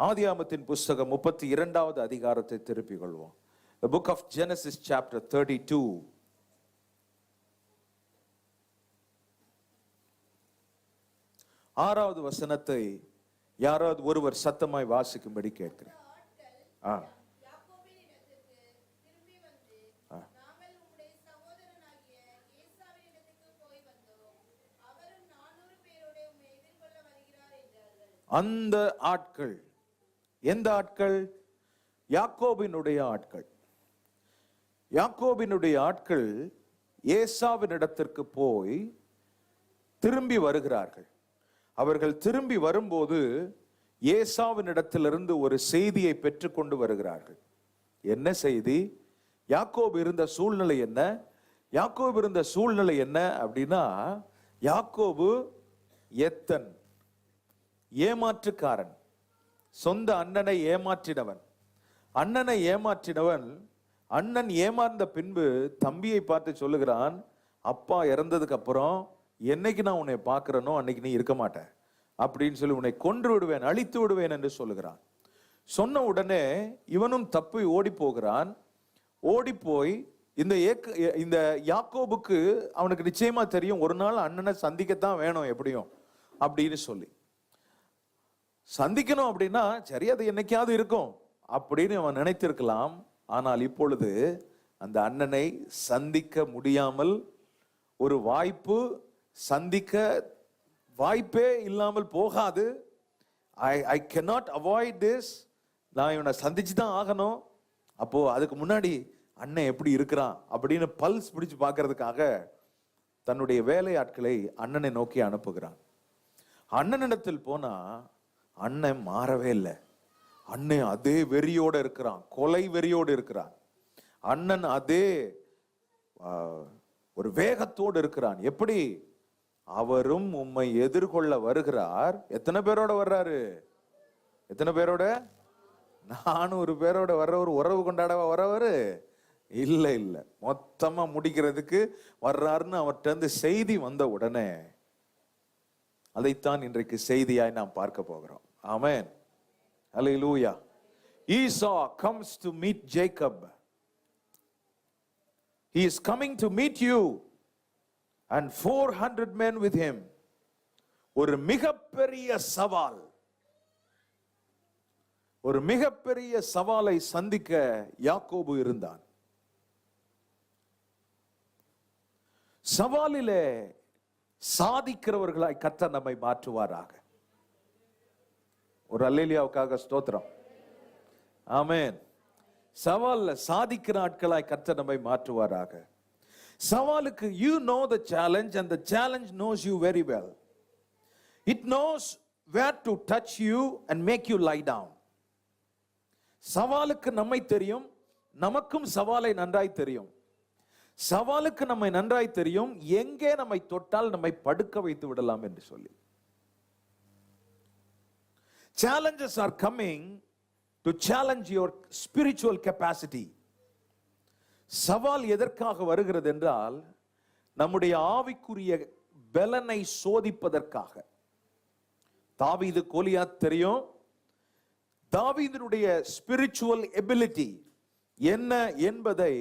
ஆதியாகமத்தின் புஸ்தகம் 32வது அதிகாரத்தை திருப்பிக் கொள்வோம். The book of Genesis chapter 32. ஆறாவது வசனத்தை யாராவது ஒருவர் சத்தமாய் வாசிக்கும்படி கேட்கிறேன். அந்த ஆட்கள் எந்த ஆட்கள்? யாக்கோபினுடைய ஆட்கள். யாக்கோபினுடைய ஆட்கள் ஏசாவினிடத்திற்கு போய் திரும்பி வருகிறார்கள். அவர்கள் திரும்பி வரும்போது ஏசாவினிடத்திலிருந்து ஒரு செய்தியை பெற்றுக்கொண்டு வருகிறார்கள். என்ன செய்தி? யாக்கோபு இருந்த சூழ்நிலை என்ன? யாக்கோபு இருந்த சூழ்நிலை என்ன அப்படின்னா, யாக்கோபு எத்தன், ஏமாற்றுக்காரன், சொந்த அண்ணனை ஏமாற்றினவன். அண்ணனை ஏமாற்றினவன் அண்ணன் ஏமாந்த பின்பு தம்பியை பார்த்து சொல்லுகிறான், அப்பா இறந்ததுக்கு அப்புறம் என்னைக்கு நான் உன்னை பார்க்கிறனோ அன்னைக்கு நீ இருக்க மாட்டேன் அப்படின்னு சொல்லி உன்னை கொன்று விடுவேன், அழித்து விடுவேன் என்று சொல்லுகிறான். சொன்ன உடனே இவனும் தப்பி ஓடி போகிறான். ஓடி போய் இந்த யாக்கோபுக்கு அவனுக்கு நிச்சயமா தெரியும், ஒரு நாள் அண்ணனை சந்திக்கத்தான் வேணும் எப்படியும் அப்படின்னு சொல்லி. சந்திக்கணும் அப்படின்னா சரி அது என்னைக்காவது இருக்கும் அப்படின்னு அவன் நினைத்திருக்கலாம். ஆனால் இப்பொழுது அந்த அண்ணனை சந்திக்க முடியாமல், ஒரு வாய்ப்பு, சந்திக்க வாய்ப்பே இல்லாமல் போகாது. ஐ cannot avoid this. நான் இவனை சந்திச்சு தான் ஆகணும். அப்போ அதுக்கு முன்னாடி அண்ணன் எப்படி இருக்கிறான் அப்படின்னு பல்ஸ் பிடிச்சு பார்க்கறதுக்காக தன்னுடைய வேலையாட்களை அண்ணனை நோக்கி அனுப்புகிறான். அண்ணனிடத்தில் போனா அண்ணன் மாறவே இல்லை. அண்ணன் அதே வெறியோடு இருக்கிறான், கொலை வெறியோடு இருக்கிறான். அண்ணன் அதே ஒரு வேகத்தோடு இருக்கிறான். எப்படி? அவரும் உம்மை எதிர்கொள்ள வருகிறார். எத்தனை பேரோட வர்றாரு? எத்தனை பேரோட? 400 பேரோட வர்றவர். உறவு கொண்டாடவா வர்றவர்? இல்ல இல்ல, மொத்தமா முடிக்கிறதுக்கு வர்றாருன்னு அவர்கிட்ட இருந்து செய்தி வந்த உடனே அதைத்தான் இன்றைக்கு செய்தியாய் நாம் பார்க்க போகிறோம். ஆமென், ஹல்லேலூயா. Esau comes to meet Jacob. He is coming to meet you and 400 men with him. ஒரு மிகப்பெரிய சவால், ஒரு மிகப்பெரிய சவாலை சந்திக்க யாக்கோபு இருந்தான். சவாலிலே சாதிக்கிறவர்களாய் கர்த்தர் நம்மை மாற்றுவாராக. ஒரு அல்லேலியாவுக்காக ஸ்தோத்திரம். ஆமென். சவால்ல சாதிக்கிற ஆட்களாய் கர்த்தர் நம்மை மாற்றுவாராக. சவாலுக்கு you know the challenge and the challenge knows you very well. It knows where to touch you and make you lie down. சவாலுக்கு நம்மை தெரியும், நமக்கும் சவாலை நன்றாய் தெரியும். சவாலுக்கு நம்மை நன்றாய் தெரியும் எங்கே நம்மை தொட்டால் நம்மை படுக்க வைத்து விடலாம் என்று சொல்லி. Challenges are coming to challenge your spiritual capacity. சவால் எதற்காக வருகிறது என்றால் நம்முடைய ஆவிக்குரிய பலனை சோதிப்பதற்காக. தாவீது கோலியாத் தெரியும். தாவீதினுடைய ஸ்பிரிச்சுவல் எபிலிட்டி என்ன என்பதை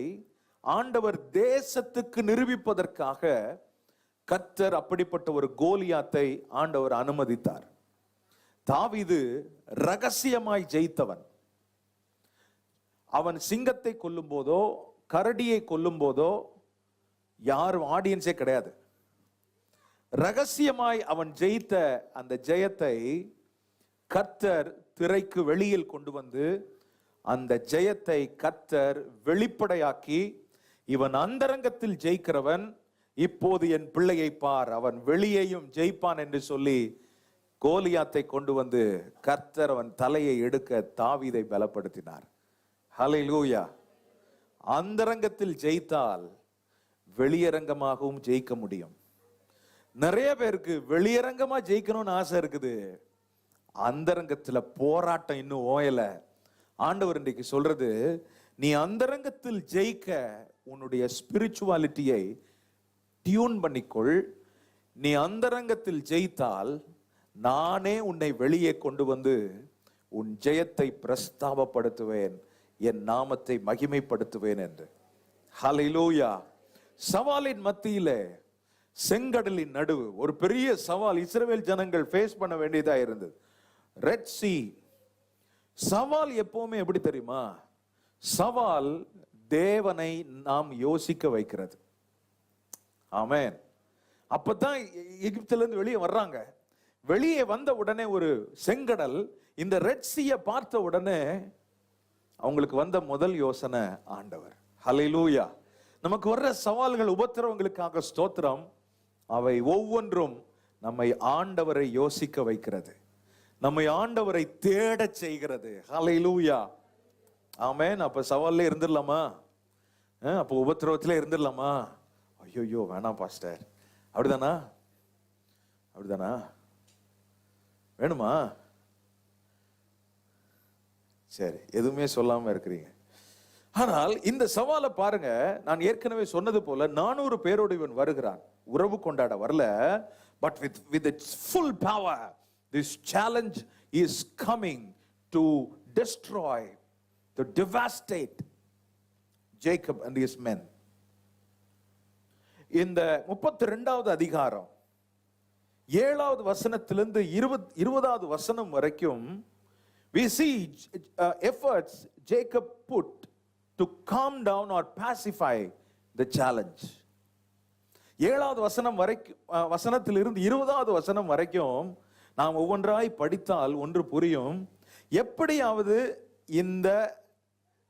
ஆண்டவர் தேசத்துக்கு நிரூபிப்பதற்காக கர்த்தர் அப்படிப்பட்ட ஒரு கோலியாத்தை ஆண்டவர் அனுமதித்தார். தாவீது ரகசியமாய் ஜெயித்தவன். அவன் சிங்கத்தை கொல்லும் போதோ கரடியை கொல்லும் போதோ யாரும் ஆடியன்ஸே கிடையாது. ரகசியமாய் அவன் ஜெயித்த அந்த ஜெயத்தை கர்த்தர் திரைக்கு வெளியில் கொண்டு வந்து அந்த ஜெயத்தை கர்த்தர் வெளிப்படையாக்கி, இவன் அந்தரங்கத்தில் ஜெயிக்கிறவன், இப்போது என் பிள்ளையை பார், அவன் வெளியேயும் ஜெயிப்பான் என்று சொல்லி கோலியாத்தை கொண்டு வந்து கர்த்தர் அவன் தலையை எடுக்க தாவீதை பலப்படுத்தினார். ஹல்லேலூயா. அந்தரங்கத்தில் ஜெயித்தால் வெளியரங்கமாகவும் ஜெயிக்க முடியும். நிறைய பேருக்கு வெளியரங்கமா ஜெயிக்கணும்னு ஆசை இருக்குது, அந்தரங்கத்துல போராட்டம் இன்னும் ஓயல. ஆண்டவர் இன்றைக்கு சொல்றது, நீ அந்தரங்கத்தில் ஜெயிக்க உன்னுடைய ஸ்பிரிச்சுவாலிட்டியை டியூன் பண்ணிக்கொள். நீ அந்தரங்கத்தில் ஜெயித்தால் நானே உன்னை வெளியே கொண்டு வந்து உன் ஜெயத்தை பிரஸ்தாபப்படுத்துவேன், என் நாமத்தை மகிமைப்படுத்துவேன் என்று. ஹல்லேலூயா. சவாலின் மத்தியிலே செங்கடலின் நடுவு ஒரு பெரிய சவால் இஸ்ரவேல் ஜனங்கள் ஃபேஸ் பண்ண வேண்டியதா இருந்தது. Red C. சவால் எப்பவுமே எப்படி தெரியுமா? சவால் தேவனை நாம் யோசிக்க வைக்கிறது. ஆமென். அப்பதான் எகிப்திலிருந்து வெளியே வர்றாங்க. வெளியே வந்த உடனே ஒரு செங்கடல், இந்த ரெட் சீயை பார்த்த உடனே அவங்களுக்கு வந்த முதல் யோசனை ஆண்டவர். ஹல்லேலூயா. நமக்கு வர்ற சவால்கள், உபத்திரவங்களுக்காக ஸ்தோத்திரம். அவை ஒவ்வொன்றும் நம்மை ஆண்டவரை யோசிக்க வைக்கிறது, நம்மை ஆண்டவரை தேட செய்கிறது. ஹல்லேலூயா. ஆமென். அப்ப சவால்ல இருந்துடலாமா? அப்போ உபத்திரவத்திலே இருந்துடலாமா? ஐயோ வேணாம் பாஸ்டர். அப்படிதானா? அப்படிதானா? வேணுமா? சரி, எதுவுமே சொல்லாம இருக்கிறீங்க. ஆனால் இந்த சவாலை பாருங்க. நான் ஏற்கனவே சொன்னது போல 400 பேரோடு இவன் வருகிறான். உறவு கொண்டாட வரல. But with its full power, this challenge is coming to destroy, to devastate Jacob and his men. இந்த 32வது அதிகாரம் 7வது வசனத்திலிருந்து 20வது வசனம் வரைக்கும் we see efforts Jacob put to calm down or pacify the challenge. 7வது வசனம் வரைக்கும், வசனத்திலிருந்து 20வது வசனம் வரைக்கும் நாம் ஒவ்வொன்றாய் படித்தால் ஒன்று புரியும். எப்படியாவது இந்த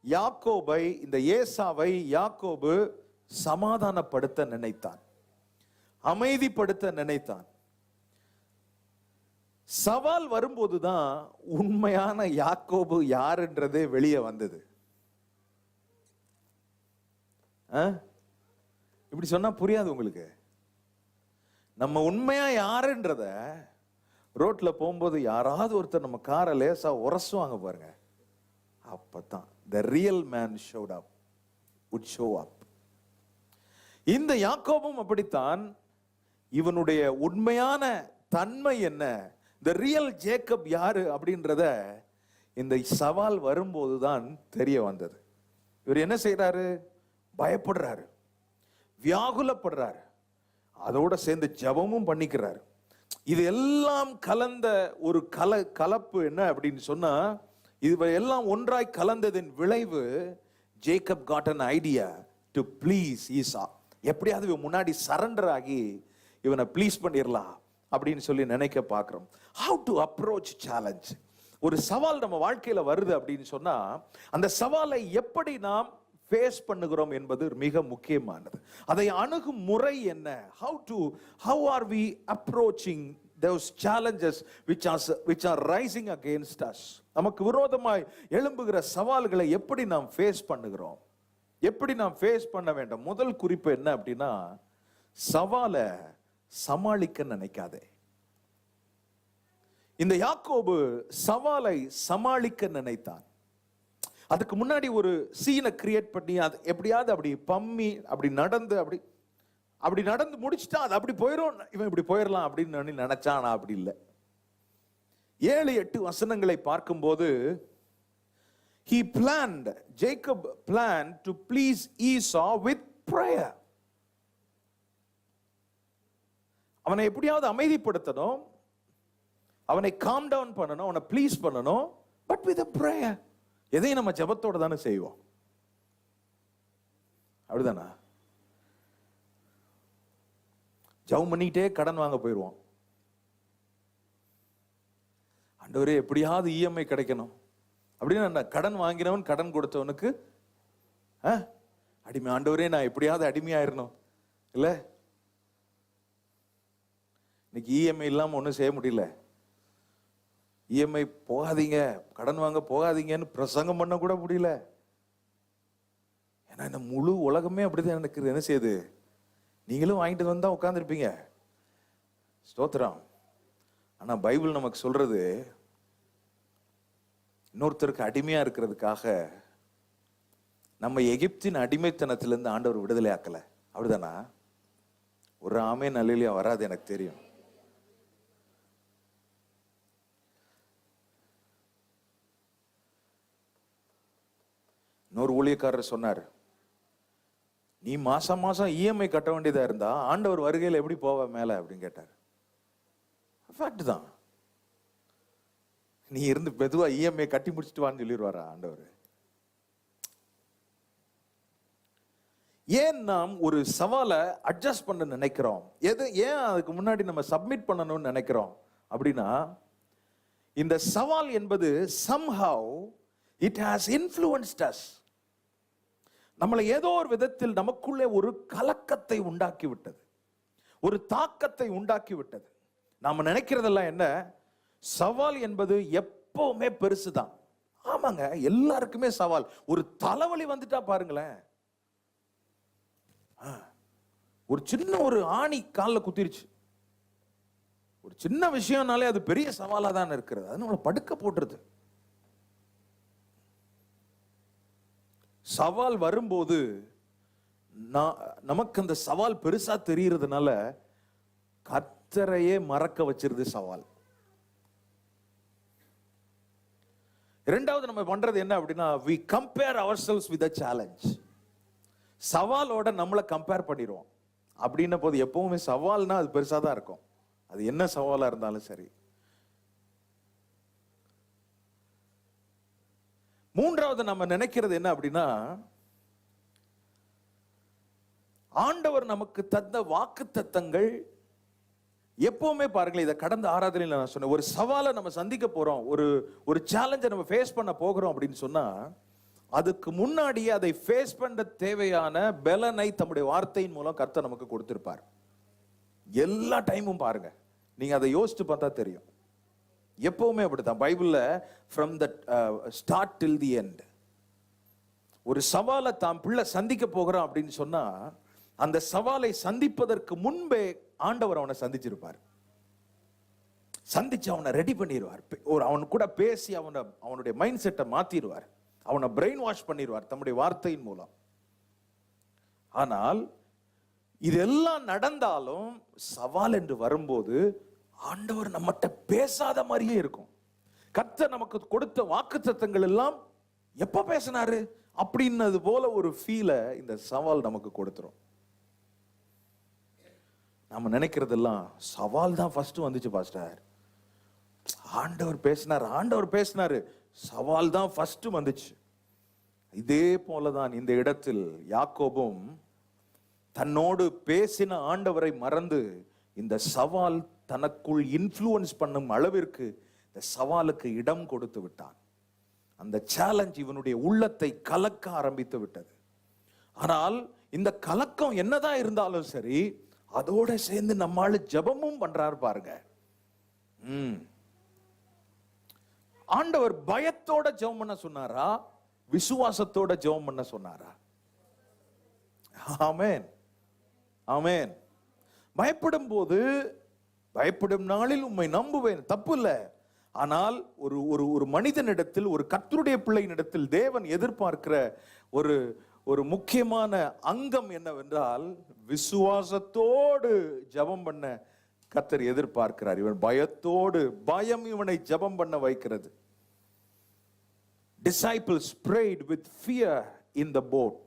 யாக்கோபை, இந்த ஏசாவை யாக்கோபு சமாதானப்படுத்த நினைத்தான், அமைதிப்படுத்த நினைத்தான். சவால் வரும்போதுதான் உண்மையான யாக்கோபு யாருன்றதே வெளியே வந்தது. இப்படி சொன்னா புரியாது உங்களுக்கு. நம்ம உண்மையா யாருன்றத ரோட்ல போகும்போது யாராவது ஒருத்தர் நம்ம காரை லேசா உரசுவாங்க பாருங்க, அப்பதான் the real man showed up, would show up. இந்த யாக்கோபும் அப்படித்தான். இவனுடைய உண்மையான தன்மை என்ன, the real ஜேக்கப் யாரு அப்படின்றத இந்த சவால் வரும்போதுதான் தெரிய வந்தது. இவர் என்ன செய்யறாரு? பயப்படுறாரு, வியாகுலப்படுறாரு, அதோட சேர்ந்து ஜெபமும் பண்ணிக்கிறாரு. இது எல்லாம் கலந்த ஒரு கலப்பு என்ன அப்படின்னு சொன்னா, இது எல்லாம் ஒன்றாய் கலந்ததின் விளைவு Jacob got an idea to please ஈசா. எப்படியாவது இவன் முன்னாடி சரண்டர் ஆகி இவனை ப்ளீஸ் பண்ணிடலாம் அப்படின்னு சொல்லி நினைக்க பார்க்கிறோம். how to approach challenge. ஒரு சவால் நம்ம வாழ்க்கையில வருது அப்படின்னு சொன்னா, அந்த சவாலை எப்படி நாம் ஃபேஸ் பண்ணுகிறோம் என்பது மிக முக்கியமானது. அதை அணுகும் முறை என்ன? how are we approaching those challenges which are rising against us? நமக்கு விரோதமாய் எழும்புகிற சவால்களை எப்படி நாம் ஃபேஸ் பண்ணுகிறோம், எப்படி நாம் ஃபேஸ் பண்ண வேண்டும்? முதல் குறிப்பு என்ன அப்படின்னா, சவாலை சமாளிக்க நினைக்காதே. இந்த யாக்கோபு சவாலை சமாளிக்க நினைத்தான். அதுக்கு முன்னாடி ஒரு சீனை கிரியேட் பண்ணி, அது எப்படியாவது அப்படி பம்மி அப்படி நடந்து முடிச்சுட்டா அது அப்படி போயிடும், இவன் இப்படி போயிடலாம் அப்படின்னு நினைச்சான். அப்படி இல்லை. 7-8 வசனங்களை பார்க்கும்போது he planned, Jacob planned to please Esau with prayer. அவனை எப்படியாவது அமைதிப்படுத்தணும், அவனை calm down பண்ணணும், அவனை ப்ளீஸ் பண்ணணும், but with a prayer. எதையும் நம்ம ஜெபத்தோட தானே செய்வோம், அப்படிதானா? ஜெபம் பண்ணிட்டே கடன் வாங்க போயிடுவோம். ஆண்டவரே எப்படியாவது இஎம்ஐ கிடைக்கணும் அப்படின்னு கடன் வாங்கினவன் கடன் கொடுத்தவனுக்கு அடிமை. ஆண்டவரே நான் எப்படியாவது அடிமையாயிரணும். இல்ல, இன்னைக்கு இஎம்ஐ இல்லாம ஒன்றும் செய்ய முடியல. இஎம்ஐ போகாதீங்க, கடன் வாங்க போகாதீங்கன்னு பிரசங்கம் பண்ண கூட முடியல. ஏன்னா இந்த முழு உலகமே அப்படிதான் எனக்கு என்ன செய்யுது. நீங்களும் வாங்கிட்டு வந்தா உட்காந்துருப்பீங்க, ஸ்தோத்திரம். ஆனா பைபிள் நமக்கு சொல்றது, இன்னொருத்தருக்கு அடிமையா இருக்கிறதுக்காக நம்ம எகிப்தின் அடிமைத்தனத்திலிருந்து ஆண்டவர் விடுதலை ஆக்கல. அப்படிதானா? ஒரு ஆமே நல்லிலையா வராது எனக்கு தெரியும். இன்னொரு ஊழியக்காரர் சொன்னார், நீ மாசம் மாசம் இஎம்ஐ கட்ட வேண்டியதா இருந்தா ஆண்டவர் வருகையில் எப்படி போவ மேல அப்படின்னு கேட்டார். ஃபேக்ட் தான். நீ இருந்து மெதுவா இஎம்ஐ கட்டி முடிச்சுட்டு வான்னு சொல்லிடுவாரா ஆண்டவர்? ஏன் நாம் ஒரு சவாலை அட்ஜஸ்ட் பண்ண நினைக்கிறோம்? ஏன் அதுக்கு முன்னாடி நம்ம சப்மிட் பண்ணணும்னு நினைக்கிறோம் அப்படின்னா, இந்த சவால் என்பது somehow it has influenced us. நம்மளை ஏதோ ஒரு விதத்தில் நமக்குள்ளே ஒரு கலக்கத்தை உண்டாக்கி விட்டது, ஒரு தாக்கத்தை உண்டாக்கி விட்டது. நாம நினைக்கிறதெல்லாம் என்ன? சவால் என்பது எப்பவுமே பெருசுதான். ஆமாங்க, எல்லாருக்குமே சவால். ஒரு தலைவலி வந்துட்டா பாருங்களேன், ஒரு சின்ன ஒரு ஆணி காலில் குத்திருச்சு, ஒரு சின்ன விஷயம்னாலே அது பெரிய சவாலா தான் இருக்கிறது. அது நம்மளை படுக்க போட்டுருது. சவால் வரும்போது நமக்கு அந்த சவால் பெருசா தெரியறதுனால கர்த்தரையே மறக்க வச்சிருது சவால். இரண்டாவது நம்ம பண்றது என்ன அப்படின்னா, we compare ourselves with a challenge. சவாலோட நம்மளை கம்பேர் பண்ணிடுவோம். அப்படின்ன போது எப்பவுமே சவால்னா அது பெருசா தான் இருக்கும், அது என்ன சவாலா இருந்தாலும் சரி. மூன்றாவது நம்ம நினைக்கிறது என்ன அப்படின்னா, ஆண்டவர் நமக்கு தந்த வாக்குத்தத்தங்கள் எப்பவுமே பாருங்களேன், இதை கடந்த ஆராதனையில் நான் சொன்னேன், ஒரு சவாலை நம்ம சந்திக்க போறோம், ஒரு சேலஞ்சை நம்ம ஃபேஸ் பண்ண போகிறோம் அப்படின்னு சொன்னா, அதுக்கு முன்னாடியே அதை ஃபேஸ் பண்ண தேவையான பலனை தம்முடைய வார்த்தையின் மூலம் கர்த்தர் நமக்கு கொடுத்திருப்பார். எல்லா டைமும் பாருங்க, நீங்க அதை யோசிச்சு பார்த்தா தெரியும். எப்பவுமே அப்படித்தான். பைபிள்ல from the start till the end, ஒரு சவாலை தாம் பிள்ளை சந்திக்க போகிறோம் அப்படின்னு சொன்னா, அந்த சவாலை சந்திப்பதற்கு முன்பே ஆண்டவர் அவனை சந்திச்சிருப்பார். சந்திச்சு அவனை ரெடி பண்ணிடுவார். அவன் கூட பேசி அவனுடைய மைண்ட் செட்டை மாத்திடுவார், அவனை பிரெயின் வாஷ் பண்ணிடுவார் தம்முடைய வார்த்தையின் மூலம். ஆனால் இதெல்லாம் நடந்தாலும் சவால் என்று வரும்போது ஆண்டவர் நம்மகிட்ட பேசாத மாதிரியே இருக்கும். கர்த்தர் நமக்கு கொடுத்த வாக்குத்தத்தங்கள் எல்லாம் எப்ப பேசினாரு அப்படின்னது போல ஒரு ஃபீலை இந்த சவால் நமக்கு கொடுத்துரும். நம்ம நினைக்கிறதெல்லாம் சவால் தான் ஃபர்ஸ்ட் வந்துச்சு பாஸ்டர், ஆண்டவர் பேசினாரு, சவால் தான் ஃபர்ஸ்ட் வந்துச்சு. இதே போலதான் இந்த இடத்தில் யாக்கோபும் தன்னோடு பேசின ஆண்டவரை மறந்து இந்த சவால் தனக்குள் இன்ஃப்ளூயன்ஸ் பண்ணும் அளவிற்கு இந்த சவாலுக்கு இடம் கொடுத்து விட்டான். அந்த சேலஞ்ச் இவனுடைய உள்ளத்தை கலக்க ஆரம்பித்து விட்டது. ஆனால் இந்த கலக்கம் என்னதான் இருந்தாலும் சரி, அதோட சேர்ந்து நம்மால ஜெபமும் பண்றாரு பாருங்க. ஆண்டவர் பயத்தோட ஜெபம் பண்ண சொன்னாரா, விசுவாசத்தோட ஜெபம் பண்ண சொன்னாரா? ஆமென், ஆமென். பயப்படும் போது, பயப்படும் நாளில் உம்மை நம்புவேன், தப்பு இல்லை. ஆனால் ஒரு மனிதனிடத்தில், ஒரு கர்த்தருடைய பிள்ளையினிடத்தில் தேவன் எதிர்பார்க்கிற ஒரு முக்கியமான அங்கம் என்னவென்றால், விசுவாசத்தோடு ஜெபம் பண்ண கர்த்தர் எதிர்பார்க்கிறார். இவன் பயத்தோடு, பயம் இவனை ஜெபம் பண்ண வைக்கிறது. Disciples prayed with fear in the boat.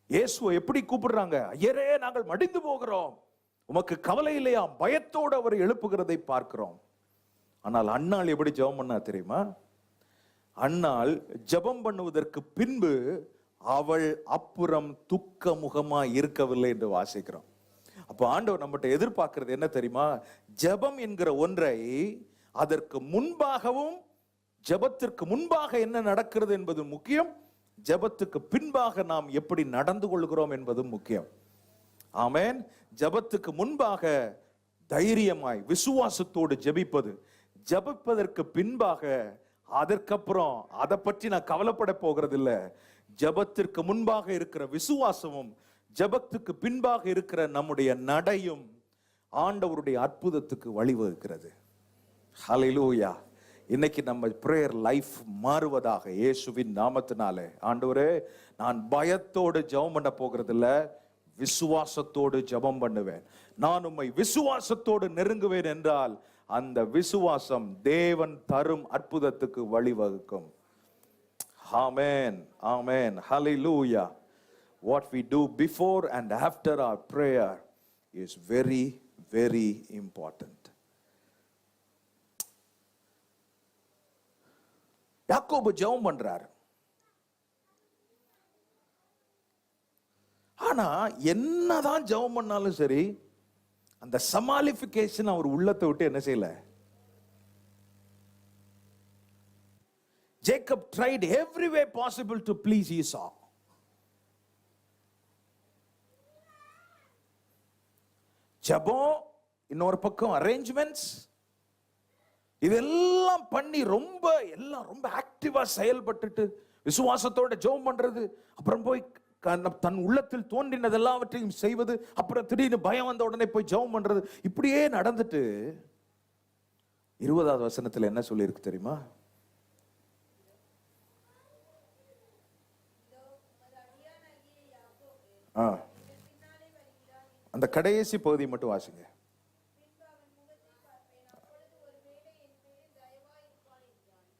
இயேசுவை எப்படி கூப்பிடுறாங்க? ஐயரே, நாங்கள் மடிந்து போகிறோம், உமக்கு கவலை இல்லையா? பயத்தோடு அவர் எழுப்புகிறதை பார்க்கிறோம். ஆனால் அன்னாள் எப்படி ஜெபம் பண்ணா தெரியுமா? அன்னாள் ஜெபம் பண்ணுவதற்கு பின்பு அவள் அப்புறம் துக்க முகமா இருக்கவில்லை என்று வாசிக்கிறோம். அப்ப ஆண்டவர் நம்மகிட்ட எதிர்பார்க்கிறது என்ன தெரியுமா? ஜெபம் என்கிற ஒன்றை அதற்கு முன்பாகவும், ஜெபத்திற்கு முன்பாக என்ன நடக்கிறது என்பது முக்கியம், ஜெபத்துக்கு பின்பாக நாம் எப்படி நடந்து கொள்கிறோம் என்பது முக்கியம். ஆமென். ஜெபத்துக்கு முன்பாக தைரியமாய் விசுவாசத்தோடு ஜெபிப்பது, ஜெபிப்பதற்கு பின்பாக அதற்கப்புறம் அதை பற்றி நான் கவலைப்பட போகிறது இல்லை. ஜெபத்திற்கு முன்பாக இருக்கிற விசுவாசமும் ஜெபத்துக்கு பின்பாக இருக்கிற நம்முடைய நடையும் ஆண்டவருடைய அற்புதத்துக்கு வழிவகுக்கிறது. ஹல்லேலூயா. இன்னைக்கு நம்ம பிரேயர் லைஃப் மாறுவதாக இயேசுவின் நாமத்தினாலே. ஆண்டவரே, நான் பயத்தோடு ஜெபம் பண்ண போகிறது இல்ல, விசுவாசத்தோடு ஜெபம் பண்ணுவேன். நான் உம்மை விசுவாசத்தோடு நெருங்குவேன் என்றால் அந்த விசுவாசம் தேவன் தரும் அற்புதத்துக்கு வழிவகுக்கும். Amen. Amen. Hallelujah. What we do before and after our prayer is very, very important. யாக்கோபு ஜெபம் பண்றார். ஆனா என்னதான் ஜெபம் பண்ணாலும் சரி, அந்த சமாளிஃபிகேஷன் அவர் உள்ளத்தை விட்டு என்ன செய்யல. Jacob tried every way possible to please Esau. ஜெபம், இன்னொரு பக்கம் அரேஞ்ச்மெண்ட்ஸ், இதெல்லாம் பண்ணி எல்லாம் ரொம்ப ஆக்டிவா செயல்பட்டுட்டு விசுவாசத்தோட ஜெபம் பண்றது, அப்புறம் போய் தன் உள்ளத்தில் தோன்றினது எல்லாவற்றையும் செய்வது, அப்புறம் திடீர்னு பயம் வந்த உடனே போய் ஜெபம் பண்றது, இப்படியே நடந்துட்டு 20வது வசனத்துல என்ன சொல்லி இருக்கு தெரியுமா? அந்த கடைசி பகுதி மட்டும் வாசிங்க.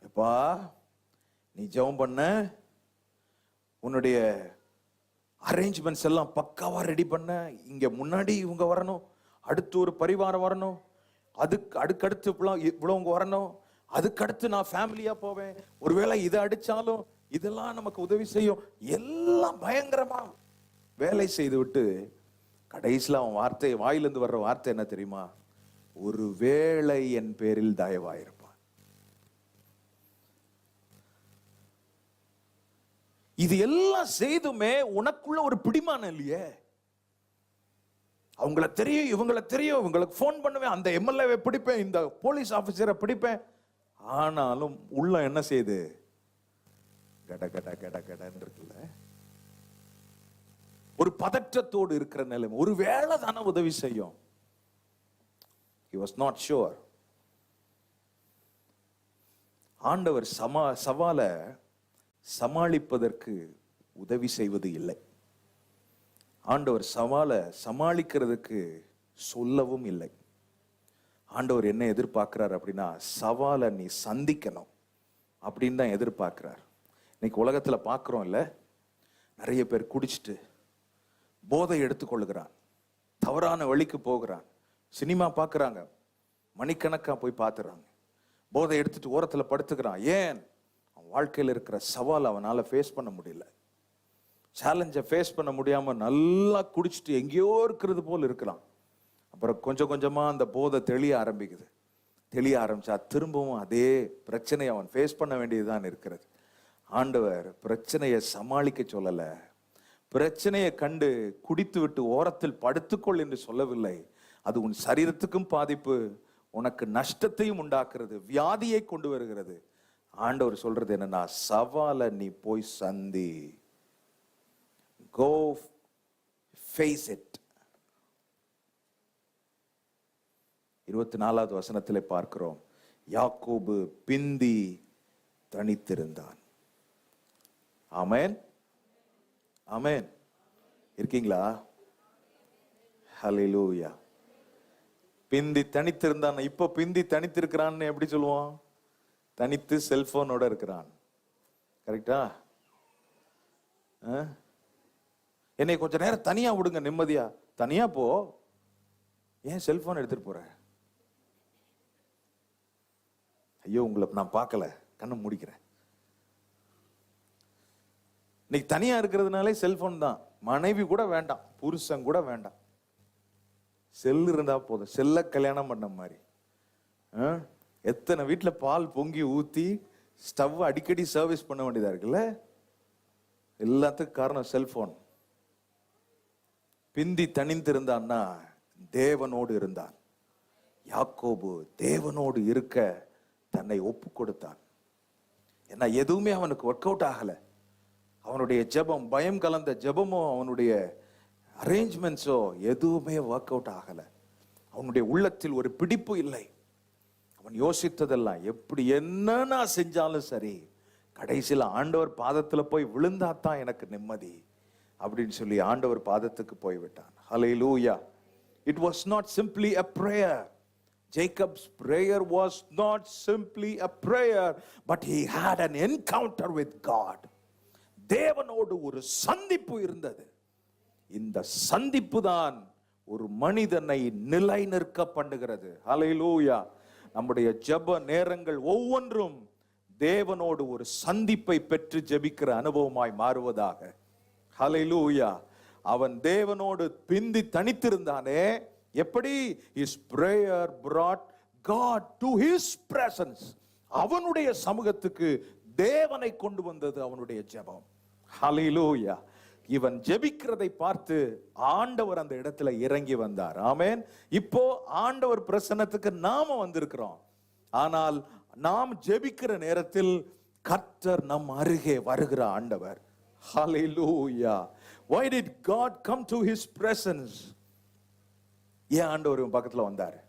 எப்பா நீ ஜெபம் பண்ண, உன்னுடைய அரேஞ்ச்மெண்ட்ஸ் எல்லாம் பக்காவா ரெடி பண்ண, இங்க முன்னாடி இவங்க வரணும், அடுத்து ஒரு பரிவாரம் வரணும், அடுக்கடுத்து இவ்வளவுங்க வரணும், அதுக்கடுத்து நான் ஃபேமிலியா போவேன், ஒருவேளை இதை அடிச்சாலும் இதெல்லாம் நமக்கு உதவி செய்யும், எல்லாம் பயங்கரமா வேலை செய்து விட்டு கடைசியில் அவன் வாயிலிருந்து வர்ற வார்த்தை என்ன தெரியுமா? ஒருவேளை என் பேரில் தயவாயிருப்பான். இது எல்லாம் செய்துமே உனக்குள்ள ஒரு பிடிமானம் இல்லையே. அவங்கள தெரியும், இவங்கள தெரியும், இவங்களுக்கு போன் பண்ணுவேன், அந்த எம்எல்ஏவை பிடிப்பேன், இந்த போலீஸ் ஆபீசரை பிடிப்பேன், ஆனாலும் உள்ள என்ன செய்யுது? கட கட கட கடன்னு இருக்குல்ல, ஒரு பதற்றத்தோடு இருக்கிற நிலைமை. ஒரு வேளை தானே உதவி செய்யும். He was not sure. ஆண்டவர் சவாலை சமாளிப்பதற்கு உதவி செய்வது இல்லை. ஆண்டவர் சவாலை சமாளிக்கிறதுக்கு சொல்லவும் இல்லை. ஆண்டவர் என்ன எதிர்பார்க்கிறார் அப்படின்னா, சவாலை நீ சந்திக்கணும் அப்படின்னு தான் எதிர்பார்க்கிறார். இன்னைக்கு உலகத்துல பார்க்கிறோம் இல்ல, நிறைய பேர் குடிச்சிட்டு போதை எடுத்துக்கொள்ளுகிறான், தவறான வழிக்கு போகிறான், சினிமா பார்க்குறாங்க, மணிக்கணக்கா போய் பார்த்துறாங்க, போதை எடுத்துட்டு ஓரத்துல படுத்துக்கிறான். ஏன்? அவன் வாழ்க்கையில் இருக்கிற சவால் அவனால ஃபேஸ் பண்ண முடியல, சேலஞ்சை ஃபேஸ் பண்ண முடியாம நல்லா குடிச்சிட்டு எங்கேயோ இருக்கிறது போல் இருக்கிறான். அப்புறம் கொஞ்சம் கொஞ்சமா அந்த போதை தெளிய ஆரம்பிச்சா திரும்பவும் அதே பிரச்சனையை அவன் ஃபேஸ் பண்ண வேண்டியதுதான் இருக்கிறது. ஆண்டவர் பிரச்சனையை சமாளிக்க சொல்லல, பிரச்சனையை கண்டு குடித்து விட்டு ஓரத்தில் படுத்துக்கொள் என்று சொல்லவில்லை. அது உன் சரீரத்துக்கும் பாதிப்பு, உனக்கு நஷ்டத்தையும் உண்டாக்குறது, வியாதியை கொண்டு வருகிறது. ஆண்டவர் சொல்றது என்னன்னா, சவாலை நீ போய் சந்தி, go face it. 24வது வசனத்திலே பார்க்கிறோம், யாக்கோபு பிந்தி தனித்திருந்தான். ஆமென், ஆமென். இருக்கீங்களா? ஹல்லேலூயா. பிந்தி தனித்திருந்தான். இப்ப பிந்தி தனித்திருக்கிறான்னு எப்படி சொல்லுவோம்? தனித்து செல்போனோட இருக்கிறான். கரெக்டா? என்னை கொஞ்ச நேரம் தனியா விடுங்க, நிம்மதியா. தனியா போ, ஏன் செல்போன் எடுத்துட்டு போற? ஐயோ உங்களை நான் பார்க்கல, கண்ணை முடிக்கிறேன். இன்னைக்கு தனியா இருக்கிறதுனாலே செல்போன் தான். மனைவி கூட வேண்டாம், புருஷன் கூட வேண்டாம், செல்லு இருந்தா போதும். செல்ல கல்யாணம் பண்ண மாதிரி. எத்தனை வீட்டுல பால் பொங்கி ஊத்தி ஸ்டவ் அடிக்கடி சர்வீஸ் பண்ண வேண்டியதா இருக்குல்ல. எல்லாத்துக்கும் காரணம் செல்போன். பிந்தி தனிந்திருந்தான்னா தேவனோடு இருந்தான். யாக்கோபு தேவனோடு இருக்க தன்னை ஒப்பு கொடுத்தான். ஏன்னா எதுவுமே அவனுக்கு ஒர்க் அவுட் ஆகல. அவனுடைய ஜெபம், பயம் கலந்த ஜெபமோ, அவனுடைய அரேஞ்ச்மெண்ட்ஸோ எதுவுமே ஒர்க் அவுட் ஆகல. அவனுடைய உள்ளத்தில் ஒரு பிடிப்பு இல்லை. அவன் யோசித்ததெல்லாம், எப்படி என்ன நான் செஞ்சாலும் சரி, கடைசியில் ஆண்டவர் பாதத்துல போய் விழுந்தாத்தான் எனக்கு நிம்மதி அப்படின்னு சொல்லி ஆண்டவர் பாதத்துக்கு போய்விட்டான். ஹல்லேலூயா. It was not simply a prayer. Jacob's prayer was not simply a prayer, but he had an encounter with God. தேவனோடு ஒரு சந்திப்பு இருந்தது. இந்த சந்திப்பு தான் ஒரு மனிதனை நிலைநிற்க பண்ணுகிறது. ஹல்லேலூயா. நம்முடைய ஜெப நேரங்கள் ஒவ்வொன்றும் தேவனோடு ஒரு சந்திப்பை பெற்று ஜெபிக்கிற அனுபவமாய் மாறுவதாக. ஹல்லேலூயா. அவன் தேவனோடு பிந்தி தனித்திருந்தானே, எப்படி? his prayer brought God to his presence. அவனுடைய சமூகத்துக்கு தேவனை கொண்டு வந்தது அவனுடைய ஜெபம். ஹல்லேலூயா. இவன் ஜெபிக்கிறதை பார்த்து ஆண்டவர் அந்த இடத்துல இறங்கி வந்தார். ஆமென். இப்போ ஆண்டவர் பிரசன்னத்துக்கு நாம வந்திருக்கிறோம். ஆனால் நாம் ஜெபிக்கிற நேரத்தில் கர்த்தர் நம் அருகே வருகிற ஆண்டவர். ஹல்லேலூயா. Why did God come to his presence? ஏன் ஆண்டவர் இவன் பக்கத்துல வந்தார்?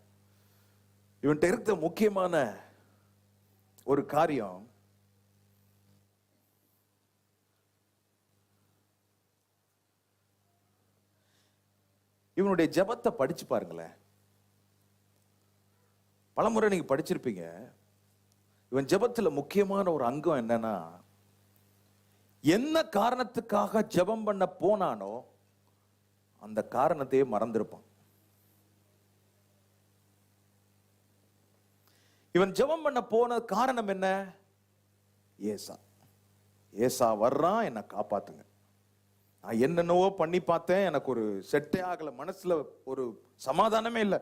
இவன்கிட்ட இருக்க முக்கியமான ஒரு காரியம், இவனுடைய ஜெபத்தை படிச்சு பாருங்களேன். பலமுறை நீங்க படிச்சிருப்பீங்க. இவன் ஜெபத்துல முக்கியமான ஒரு அங்கம் என்னன்னா, என்ன காரணத்துக்காக ஜெபம் பண்ண போனானோ அந்த காரணத்தையே மறந்திருப்பான். இவன் ஜெபம் பண்ண போன காரணம் என்ன? ஏசா. ஏசா வர்றான், என்னை காப்பாத்துங்க. நான் என்னென்னவோ பண்ணி பார்த்தேன், எனக்கு ஒரு செட்டே ஆகல, மனசுல ஒரு சமாதானமே இல்லை,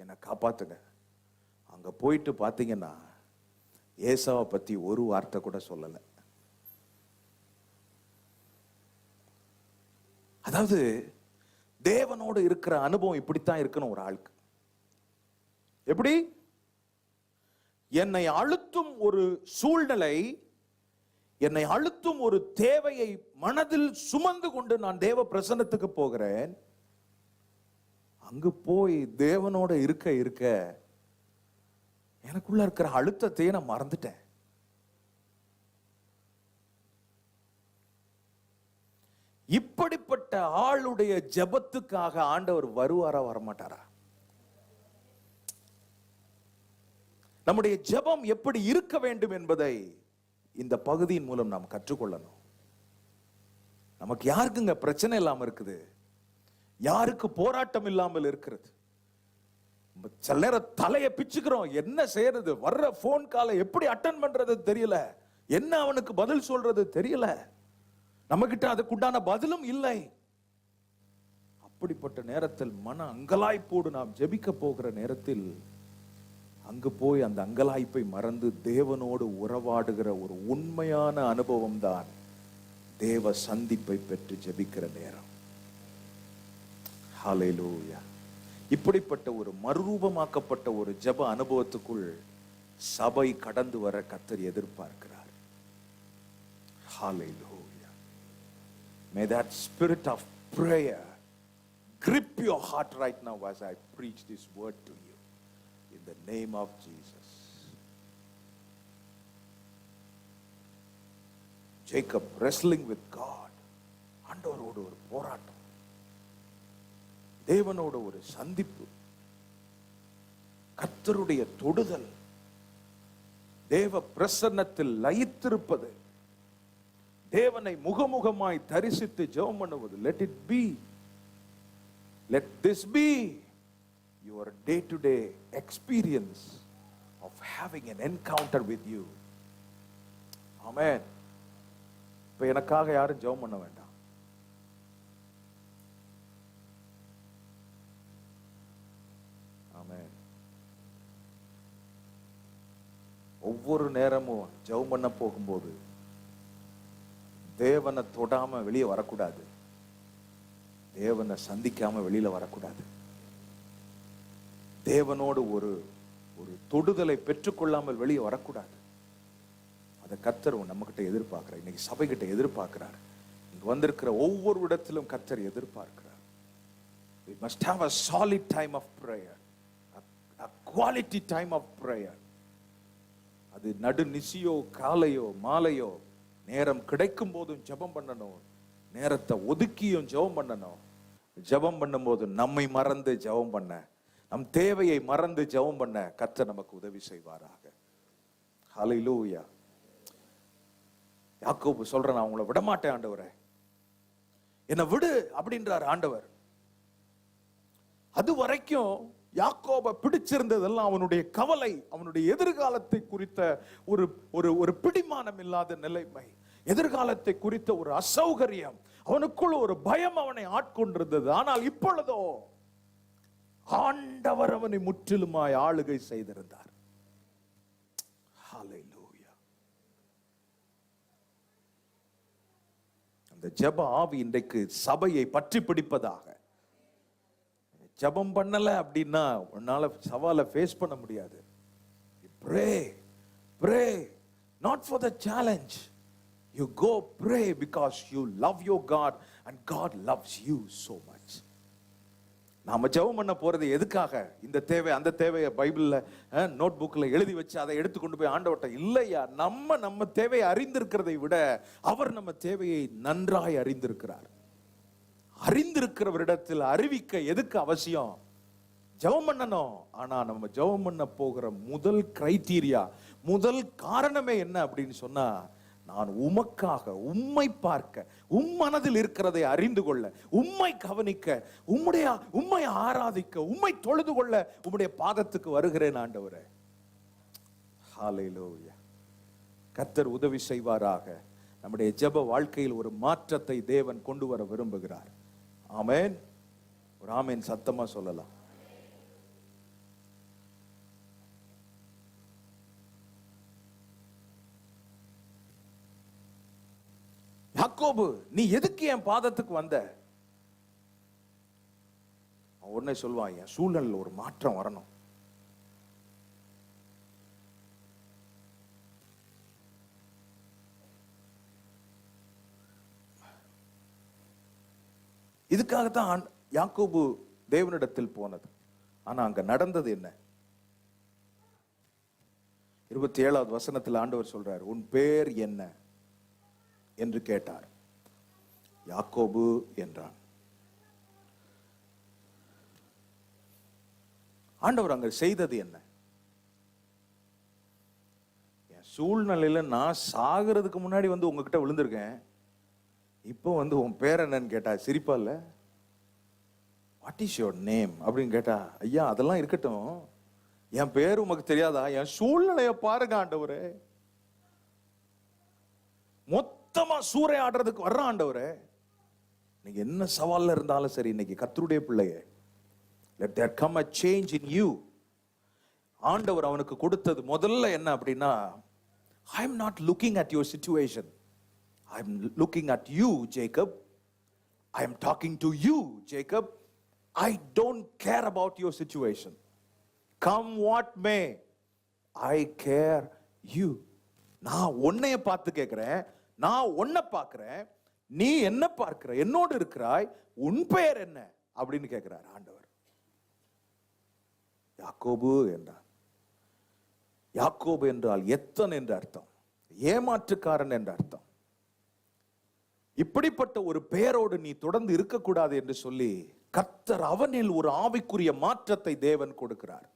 என்னை காப்பாத்துங்க. அங்க போயிட்டு பாத்தீங்கன்னா ஏசாவை பத்தி ஒரு வார்த்தை கூட சொல்லல. அதாவது தேவனோடு இருக்கிற அனுபவம் இப்படித்தான் இருக்கணும் ஒரு ஆளுக்கு. எப்படி? என்னை அழுத்தும் ஒரு சூழ்நிலை, என்னை அழுத்தும் ஒரு தேவையை மனதில் சுமந்து கொண்டு நான் தேவ பிரசன்னத்துக்கு போகிறேன். அங்கு போய் தேவனோட இருக்க இருக்க எனக்குள்ள இருக்கிற அழுத்தத்தையே நான் மறந்துட்டேன். இப்படிப்பட்ட ஆளுடைய ஜெபத்துக்காக ஆண்டவர் வருவாரா வரமாட்டாரா? நம்முடைய ஜெபம் எப்படி இருக்க வேண்டும் என்பதை இந்த பகுதியின் மூலம் நாம் கற்றுக்கொள்ளணும். நமக்கு யாருக்குங்க பிரச்சனை இல்லாம இருக்குது? யாருக்கு போராட்டம் இல்லாமல் இருக்கிறது? சில நேரம் தலையை பிச்சுக்கிறோம், என்ன செய்யறது? வர்ற போன் காலை எப்படி அட்டன் பண்றது தெரியல, என்ன அவனுக்கு பதில் சொல்றது தெரியல, நம்ம கிட்ட அதுக்குண்டான பதிலும் இல்லை. அப்படிப்பட்ட நேரத்தில் மன அங்கலாய்ப்போடு நாம் ஜெபிக்க போகிற நேரத்தில் அங்கு போய் அந்த அங்கலாய்ப்பை மறந்து தேவனோடு உறவாடுகிற ஒரு உண்மையான அனுபவம் தான் தேவ சந்திப்பை பெற்று ஜெபிக்கிற நேரம். ஹல்லேலூயா. இப்படிப்பட்ட ஒரு மறுரூபமாக்கப்பட்ட ஒரு ஜெப அனுபவத்துக்குள் சபை கடந்து வர கர்த்தர் எதிர்பார்க்கிறார். ஹல்லேலூயா. May that spirit of prayer grip your heart right now as I preach this word to you. In the name of Jesus. Jacob wrestling with God. ஆண்டவரோடு ஒரு போராட்டம், தேவனோட ஒரு சந்திப்பு, கர்த்தருடைய தொடுதல், தேவ பிரசன்னத்தில் லயித்திருப்பது, தேவனை முகமுகமாய் தரிசித்து ஜெபம் பண்ணுவது. Let it be. Let this be your day-to-day experience of having an encounter with you. Amen. இப்ப எனக்காக யாரும் ஜெபம் பண்ண வேண்டாம். ஆமென். ஒவ்வொரு நேரமும் ஜெபம் பண்ண போகும்போது தேவனை தொடாம வெளியே வரக்கூடாது, தேவனை சந்திக்காம வெளியில வரக்கூடாது. தேவனோடு ஒரு ஒரு தொடுதலை பெற்றுக்கொள்ளாமல் வெளியே வரக்கூடாது. அதை கர்த்தர் நம்ம கிட்ட எதிர்பார்க்கிறார். இன்னைக்கு சபை கிட்ட எதிர்பார்க்கிறார். இங்க வந்திருக்கிற ஒவ்வொரு இடத்திலும் கர்த்தர் எதிர்பார்க்கிறார். We must have a solid time of prayer, a quality time of prayer. அது நடு நிசியோ காலையோ மாலையோ நேரம் கிடைக்கும் போதும் ஜெபம் பண்ணணும், நேரத்தை ஒதுக்கியும் ஜெபம் பண்ணணும். ஜெபம் பண்ணும்போது நம்மை மறந்து ஜெபம் பண்ண, நம் தேவையை மறந்து ஜெபம் பண்ண கர்த்தர் நமக்கு உதவி செய்வாராக. ஹல்லேலூயா. யாக்கோபு சொல்றேன், நான் உங்களை விட மாட்டேன் ஆண்டவரே, என்னை விடு அப்படின்றார் ஆண்டவர். அது வரைக்கும் யாக்கோபை பிடிச்சிருந்ததெல்லாம் அவனுடைய கவலை, அவனுடைய எதிர்காலத்தை குறித்த ஒரு ஒரு ஒரு பிடிமானம் இல்லாத நிலைமை, எதிர்காலத்தை குறித்த ஒரு அசௌகரியம், அவனுக்குள்ள ஒரு பயம் அவனை ஆட்கொண்டிருந்தது. ஆனால் இப்பொழுதோ ஆண்டவர் அவனை முற்றிலுமாய் ஆளுகை செய்திருந்தார். ஹல்லேலூயா. அந்த ஜெப ஆவி இன்றைக்கு சபையை பற்றி பிடிப்பதாக. ஜெபம் பண்ணல அப்படின்னா உன்னால சவாலை ஃபேஸ் பண்ண முடியாது. Pray, pray, not for the challenge. You go pray because you love your God and God loves you so much. நாம ஜெபம் பண்ண போறது எதுக்காக? இந்த தேவை அந்த தேவையை பைபிள்ல நோட் புக்ல எழுதி வச்சு அதை எடுத்து கொண்டு போய் ஆண்டவர்ட்ட இல்லையா, நம்ம தேவையை அறிந்திருக்கிறதை விட அவர் நம்ம தேவையை நன்றாய் அறிந்திருக்கிறார். அறிந்திருக்கிறவரிடத்தில் அறிவிக்க எதுக்கு அவசியம்? ஜெபம் பண்ணணும். ஆனா நம்ம ஜெபம் பண்ண போகிற முதல் கிரைட்டீரியா, முதல் காரணமே என்ன அப்படின்னு சொன்னா, நான் உமக்காக, உம்மை பார்க்க, மனதில் இருக்கிறதை அறிந்து கொள்ள, உம்மை கவனிக்க, உம்மை ஆராதிக்க, உம்மை தொழுது கொள்ள உம்முடைய பாதத்துக்கு வருகிறேன் ஆண்டவரே. ஹல்லேலூயா. கர்த்தர் உதவி செய்வாராக. நம்முடைய ஜெப வாழ்க்கையில் ஒரு மாற்றத்தை தேவன் கொண்டு வர விரும்புகிறார். ஆமென். ஒரு ஆமென் சத்தமா சொல்லலாம். யாக்கோபு, நீ எதுக்கு என் பாதத்துக்கு வந்த? உடனே சொல்வான், என் சூழ்நிலையில் ஒரு மாற்றம் வரணும். இதுக்காகத்தான் யாக்கோபு தேவனிடத்தில் போனது. ஆனா அங்க நடந்தது என்ன? 27வது வசனத்தில் ஆண்டவர் சொல்றார், உன் பேர் என்ன என்று கேட்டார். யாக்கோபு என்றான். ஆண்டவர் அங்க செய்தது என்ன? என் சூழ்நிலையில நான் சாகிறதுக்கு முன்னாடி வந்து உங்ககிட்ட விழுந்திருக்கேன், இப்போ வந்து உன் பேர் என்னன்னு கேட்டா சிரிப்பா இல்ல? வாட் இஸ் யுவர் நேம் அப்படின்னு கேட்டா, ஐயா அதெல்லாம் இருக்கட்டும், என் பேர் உமக்கு தெரியாதா? என் சூழ்நிலைய பாருங்க ஆண்டவரே, மொத்தமா சூறையாடுறதுக்கு வர்ற ஆண்டவரே. நீங்க என்ன சவால்ல இருந்தாலும் சரி, இன்னைக்கு கர்த்தருடைய பிள்ளையே, let there come a change in you. ஆண்டவர் அவனுக்கு கொடுத்தது முதல்ல என்ன அப்படின்னா, I am not looking at your situation. I am looking at you, Jacob. I am talking to you, Jacob. I don't care about your situation. Come what may, I care you. நான் உன்னைய பார்த்து கேட்கிறேன், நான் உன்னை பார்க்கிறேன், நீ என்ன பார்க்கிற, என்னோடு இருக்கிறாய், உன் பெயர் என்ன அப்படின்னு கேட்கிறார் ஆண்டவர். யாக்கோபு என்றார். யாக்கோபு என்றால் எத்தன் என்று அர்த்தம், ஏமாற்றுக்காரன் என்று அர்த்தம். இப்படிப்பட்ட ஒரு பெயரோடு நீ தொடர்ந்து இருக்கக்கூடாது என்று சொல்லி கர்த்தர் அவனில் ஒரு ஆவிக்குரிய மாற்றத்தை தேவன் கொடுக்கிறார்.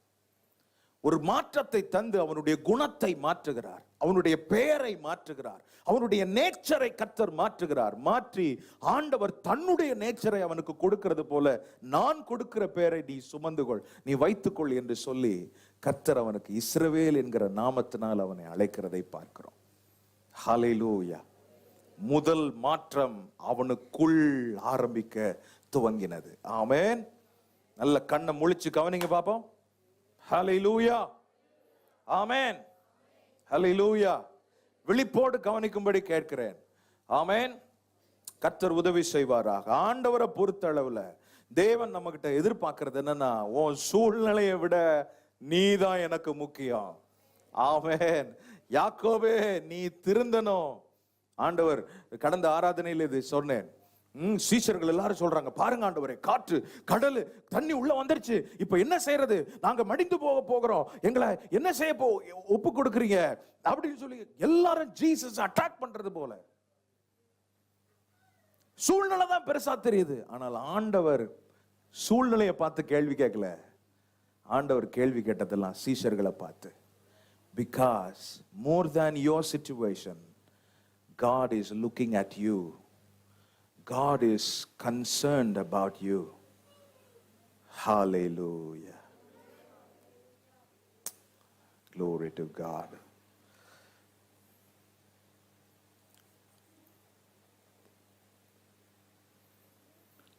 ஒரு மாற்றத்தை தந்து அவனுடைய குணத்தை மாற்றுகிறார், அவனுடைய பெயரை மாற்றுகிறார், அவனுடைய நேச்சரை கர்த்தர் மாற்றுகிறார். மாற்றி ஆண்டவர் தன்னுடைய நேச்சரை அவனுக்கு கொடுக்கிறது போல, நான் கொடுக்கிற பெயரை நீ சுமந்துகொள், நீ வைத்துக்கொள் என்று சொல்லி கர்த்தர் அவனுக்கு இஸ்ரவேல் என்கிற நாமத்தினால் அவனை அழைக்கிறதை பார்க்கிறோம். ஹல்லேலூயா. முதல் மாற்றம் அவனுக்குள் ஆரம்பிக்க துவங்கினது. ஆமென். நல்ல கண்ணை முழிச்சு கவனிங்க பாப்போம். ஹல்லேலூயா. ஆமென். ஹல்லேலூயா. விழிப்போடு கவனிக்கும்படி கேட்கிறேன். ஆமென். கர்த்தர் உதவி செய்வாராக. ஆண்டவரை பொறுத்த அளவுல தேவன் நம்ம கிட்ட எதிர்பார்க்கிறது என்னன்னா, உன் சூழ்நிலையை விட நீதான் எனக்கு முக்கியம். ஆமென். யாக்கோபே, நீ திருந்தணும். ஆண்டவர் கடந்த ஆராதனையில் இது சொன்னேன். சீஷர்கள் எல்லாரும் சொல்றாங்க, பாருங்க ஆண்டவரே, காற்று கடல் தண்ணி உள்ள வந்துருச்சு, இப்ப என்ன செய்யறது, நாங்க மடிந்து போகிறோம், எங்களை என்ன செய்ய ஒப்பு கொடுக்குறீங்க அப்படின்னு சொல்லி எல்லாரும் ஜீசஸ் அட்டாக் பண்றது போல. சூழ்நிலை தான் பெருசா தெரியுது, ஆனால் ஆண்டவர் சூழ்நிலையை பார்த்து கேள்வி கேட்கல. ஆண்டவர் கேள்வி கேட்டதெல்லாம் சீஷர்களை பார்த்து, because more than your situation, God is looking at you. God is concerned about you. Hallelujah. Glory to God.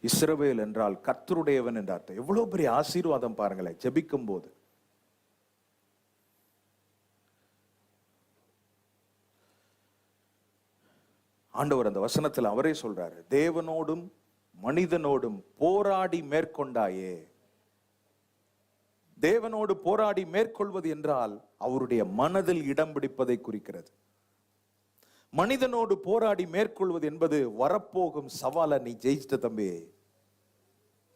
இஸ்ரவேல் என்றால் கர்த்தருடையவன் என்ற அர்த்தம். எவ்வளவு பெரிய ஆசீர்வாதம் பாருங்களேன். ஜெபிக்கும் போது ஆண்டவர் அந்த வசனத்தில் அவரே சொல்றாரு, தேவனோடும் மனிதனோடும் போராடி மேற்கொண்டாயே. தேவனோடு போராடி மேற்கொள்வது என்றால் அவருடைய மனதில் இடம் பிடிப்பதை குறிக்கிறது. மனிதனோடு போராடி மேற்கொள்வது என்பது வரப்போகும் சவாலை நீ ஜெயிச்சிட்ட தம்பி.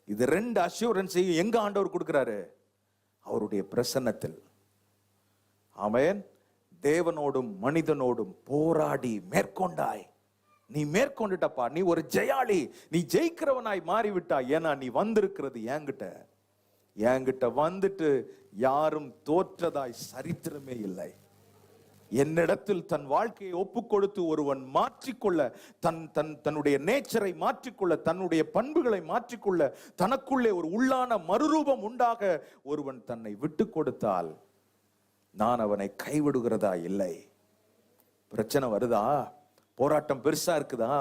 இது ரெண்டு அஷ்யூரன்ஸையும் எங்க ஆண்டவர் கொடுக்கிறாரு? அவருடைய பிரசன்னத்தில். ஆமென். தேவனோடும் மனிதனோடும் போராடி மேற்கொண்டாய். நீ மேற்கொண்டுட்டப்பா, நீ ஒரு ஜெயாளி, நீ ஜெயிக்கிறவனாய் மாறிவிட்டாய். ஏன்னா நீ வந்திருக்கிறது என்கிட்ட வந்துட்டு யாரும் தோற்றதாய் சரித்திரமே இல்லை. என்னிடத்தில் தன் வாழ்க்கையை ஒப்பு கொடுத்து ஒருவன் மாற்றிக்கொள்ள, தன்னுடைய நேச்சரை மாற்றிக்கொள்ள, தன்னுடைய பண்புகளை மாற்றிக்கொள்ள, தனக்குள்ளே ஒரு உள்ளான மறுரூபம் உண்டாக ஒருவன் தன்னை விட்டு கொடுத்தால் நான் அவனை கைவிடுகிறதா இல்லை. பிரச்சனை வருதா? போராட்டம் பெருசா இருக்குதா?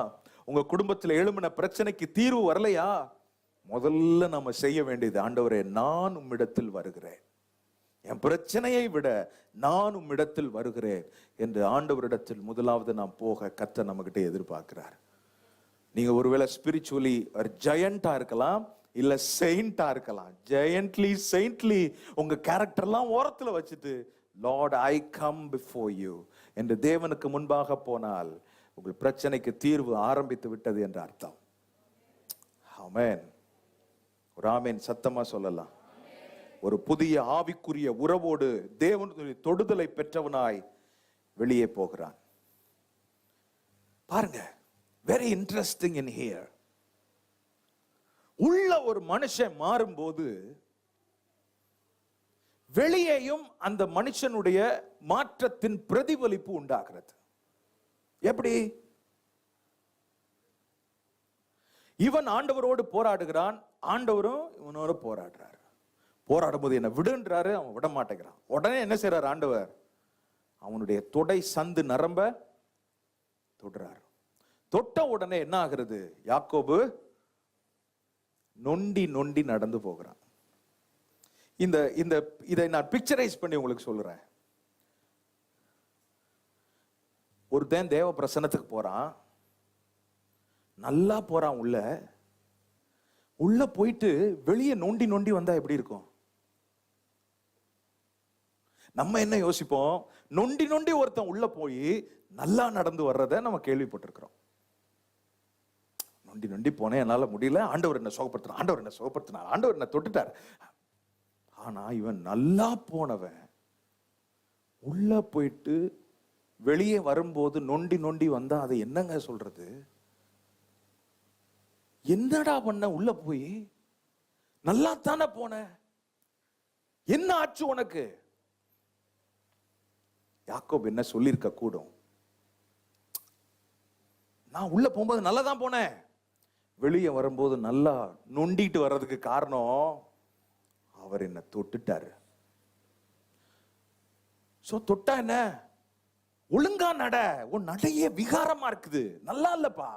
உங்க குடும்பத்தில் எழும்பின பிரச்சனைக்கு தீர்வு வரலையா? முதல்ல நம்ம செய்ய வேண்டியது, ஆண்டவரே நான் உம்மிடத்தில் வருகிறேன், என் பிரச்சனையை விட நான் உம்மிடத்தில் வருகிறேன் என்று ஆண்டவரிடத்தில் முதலாவது நாம் போக கர்த்தர் நம்மகிட்ட எதிர்பார்க்கிறார். நீங்க ஒருவேளை ஸ்பிரிச்சுவலி ஒரு ஜெயண்டா இருக்கலாம், இல்ல செயிண்டா இருக்கலாம். ஜெயண்ட்லி செயின்ட்லி உங்க கேரக்டர்லாம் ஓரத்துல வச்சுட்டு, Lord I come before you என்று தேவனுக்கு முன்பாக போனால் உங்கள் பிரச்சனைக்கு தீர்வு ஆரம்பித்து விட்டது என்று அர்த்தம். ஆமென். ஒரு ஆமென் சத்தமா சொல்லலாம். ஒரு புதிய ஆவிக்குரிய உறவோடு தேவனுடைய தொடுதலை பெற்றவனாய் வெளியே போகிறான். பாருங்க, வெரி இன்ட்ரெஸ்டிங் இன் ஹியர். உள்ள ஒரு மனுஷன் மாறும்போது வெளியேயும் அந்த மனுஷனுடைய மாற்றத்தின் பிரதிபலிப்பு உண்டாகிறது. எப்படி? இவன் ஆண்டவரோடு போராடுகிறான், ஆண்டவரும் இவனோடு போராடுறாரு. போராடும் போது என்ன விடுன்றாரு, அவன் விட மாட்டேங்கிறான். உடனே என்ன செய்யறாரு ஆண்டவர்? அவனுடைய தொடை சந்து நரம்ப தொடுறாரு. தொட்ட உடனே என்ன ஆகிறது? யாக்கோபு நொண்டி நொண்டி நடந்து போகிறான். இதை நான் பிக்சரைஸ் பண்ணி உங்களுக்கு சொல்றேன். ஒருத்தன் தேவ பிரசன்னத்துக்கு போறான், நல்லா போறான். உள்ள போயிட்டு வெளியே நொண்டி நொண்டி வந்தா எப்படி இருக்கும்? நம்ம என்ன யோசிப்போம்? நொண்டி நொண்டி ஒருத்தன் உள்ள போய் நல்லா நடந்து வர்றத நம்ம கேள்விப்பட்டிருக்கிறோம். நொண்டி நொண்டி போனேன், என்னால முடியல, ஆண்டவர் என்ன சுகப்படுத்தினார், ஆண்டவர் என்ன சுகப்படுத்தினார், ஆண்டவர் என்ன தொட்டுட்டார். ஆனா இவன் நல்லா போனவன் உள்ள போயிட்டு வெளியே வரும்போது நொண்டி நொண்டி வந்தா அதை என்னங்க சொல்றது? என்னடா பண்ண? உள்ள போய் நல்லா தானே போன, என்ன ஆச்சு உனக்கு? யாக்கோபு என்ன சொல்லியிருக்க கூடும்? நான் உள்ள போகும்போது நல்லா தான் போனேன், வெளியே வரும்போது நல்லா நொண்டிட்டு வர்றதுக்கு காரணம் அவர் என்ன தொட்டுட்டாரு. சோ தொட்டா என்ன? ஒழுங்கா நட. உன் நடையே விகாரமா இருக்குது, நல்லா இல்லப்பா.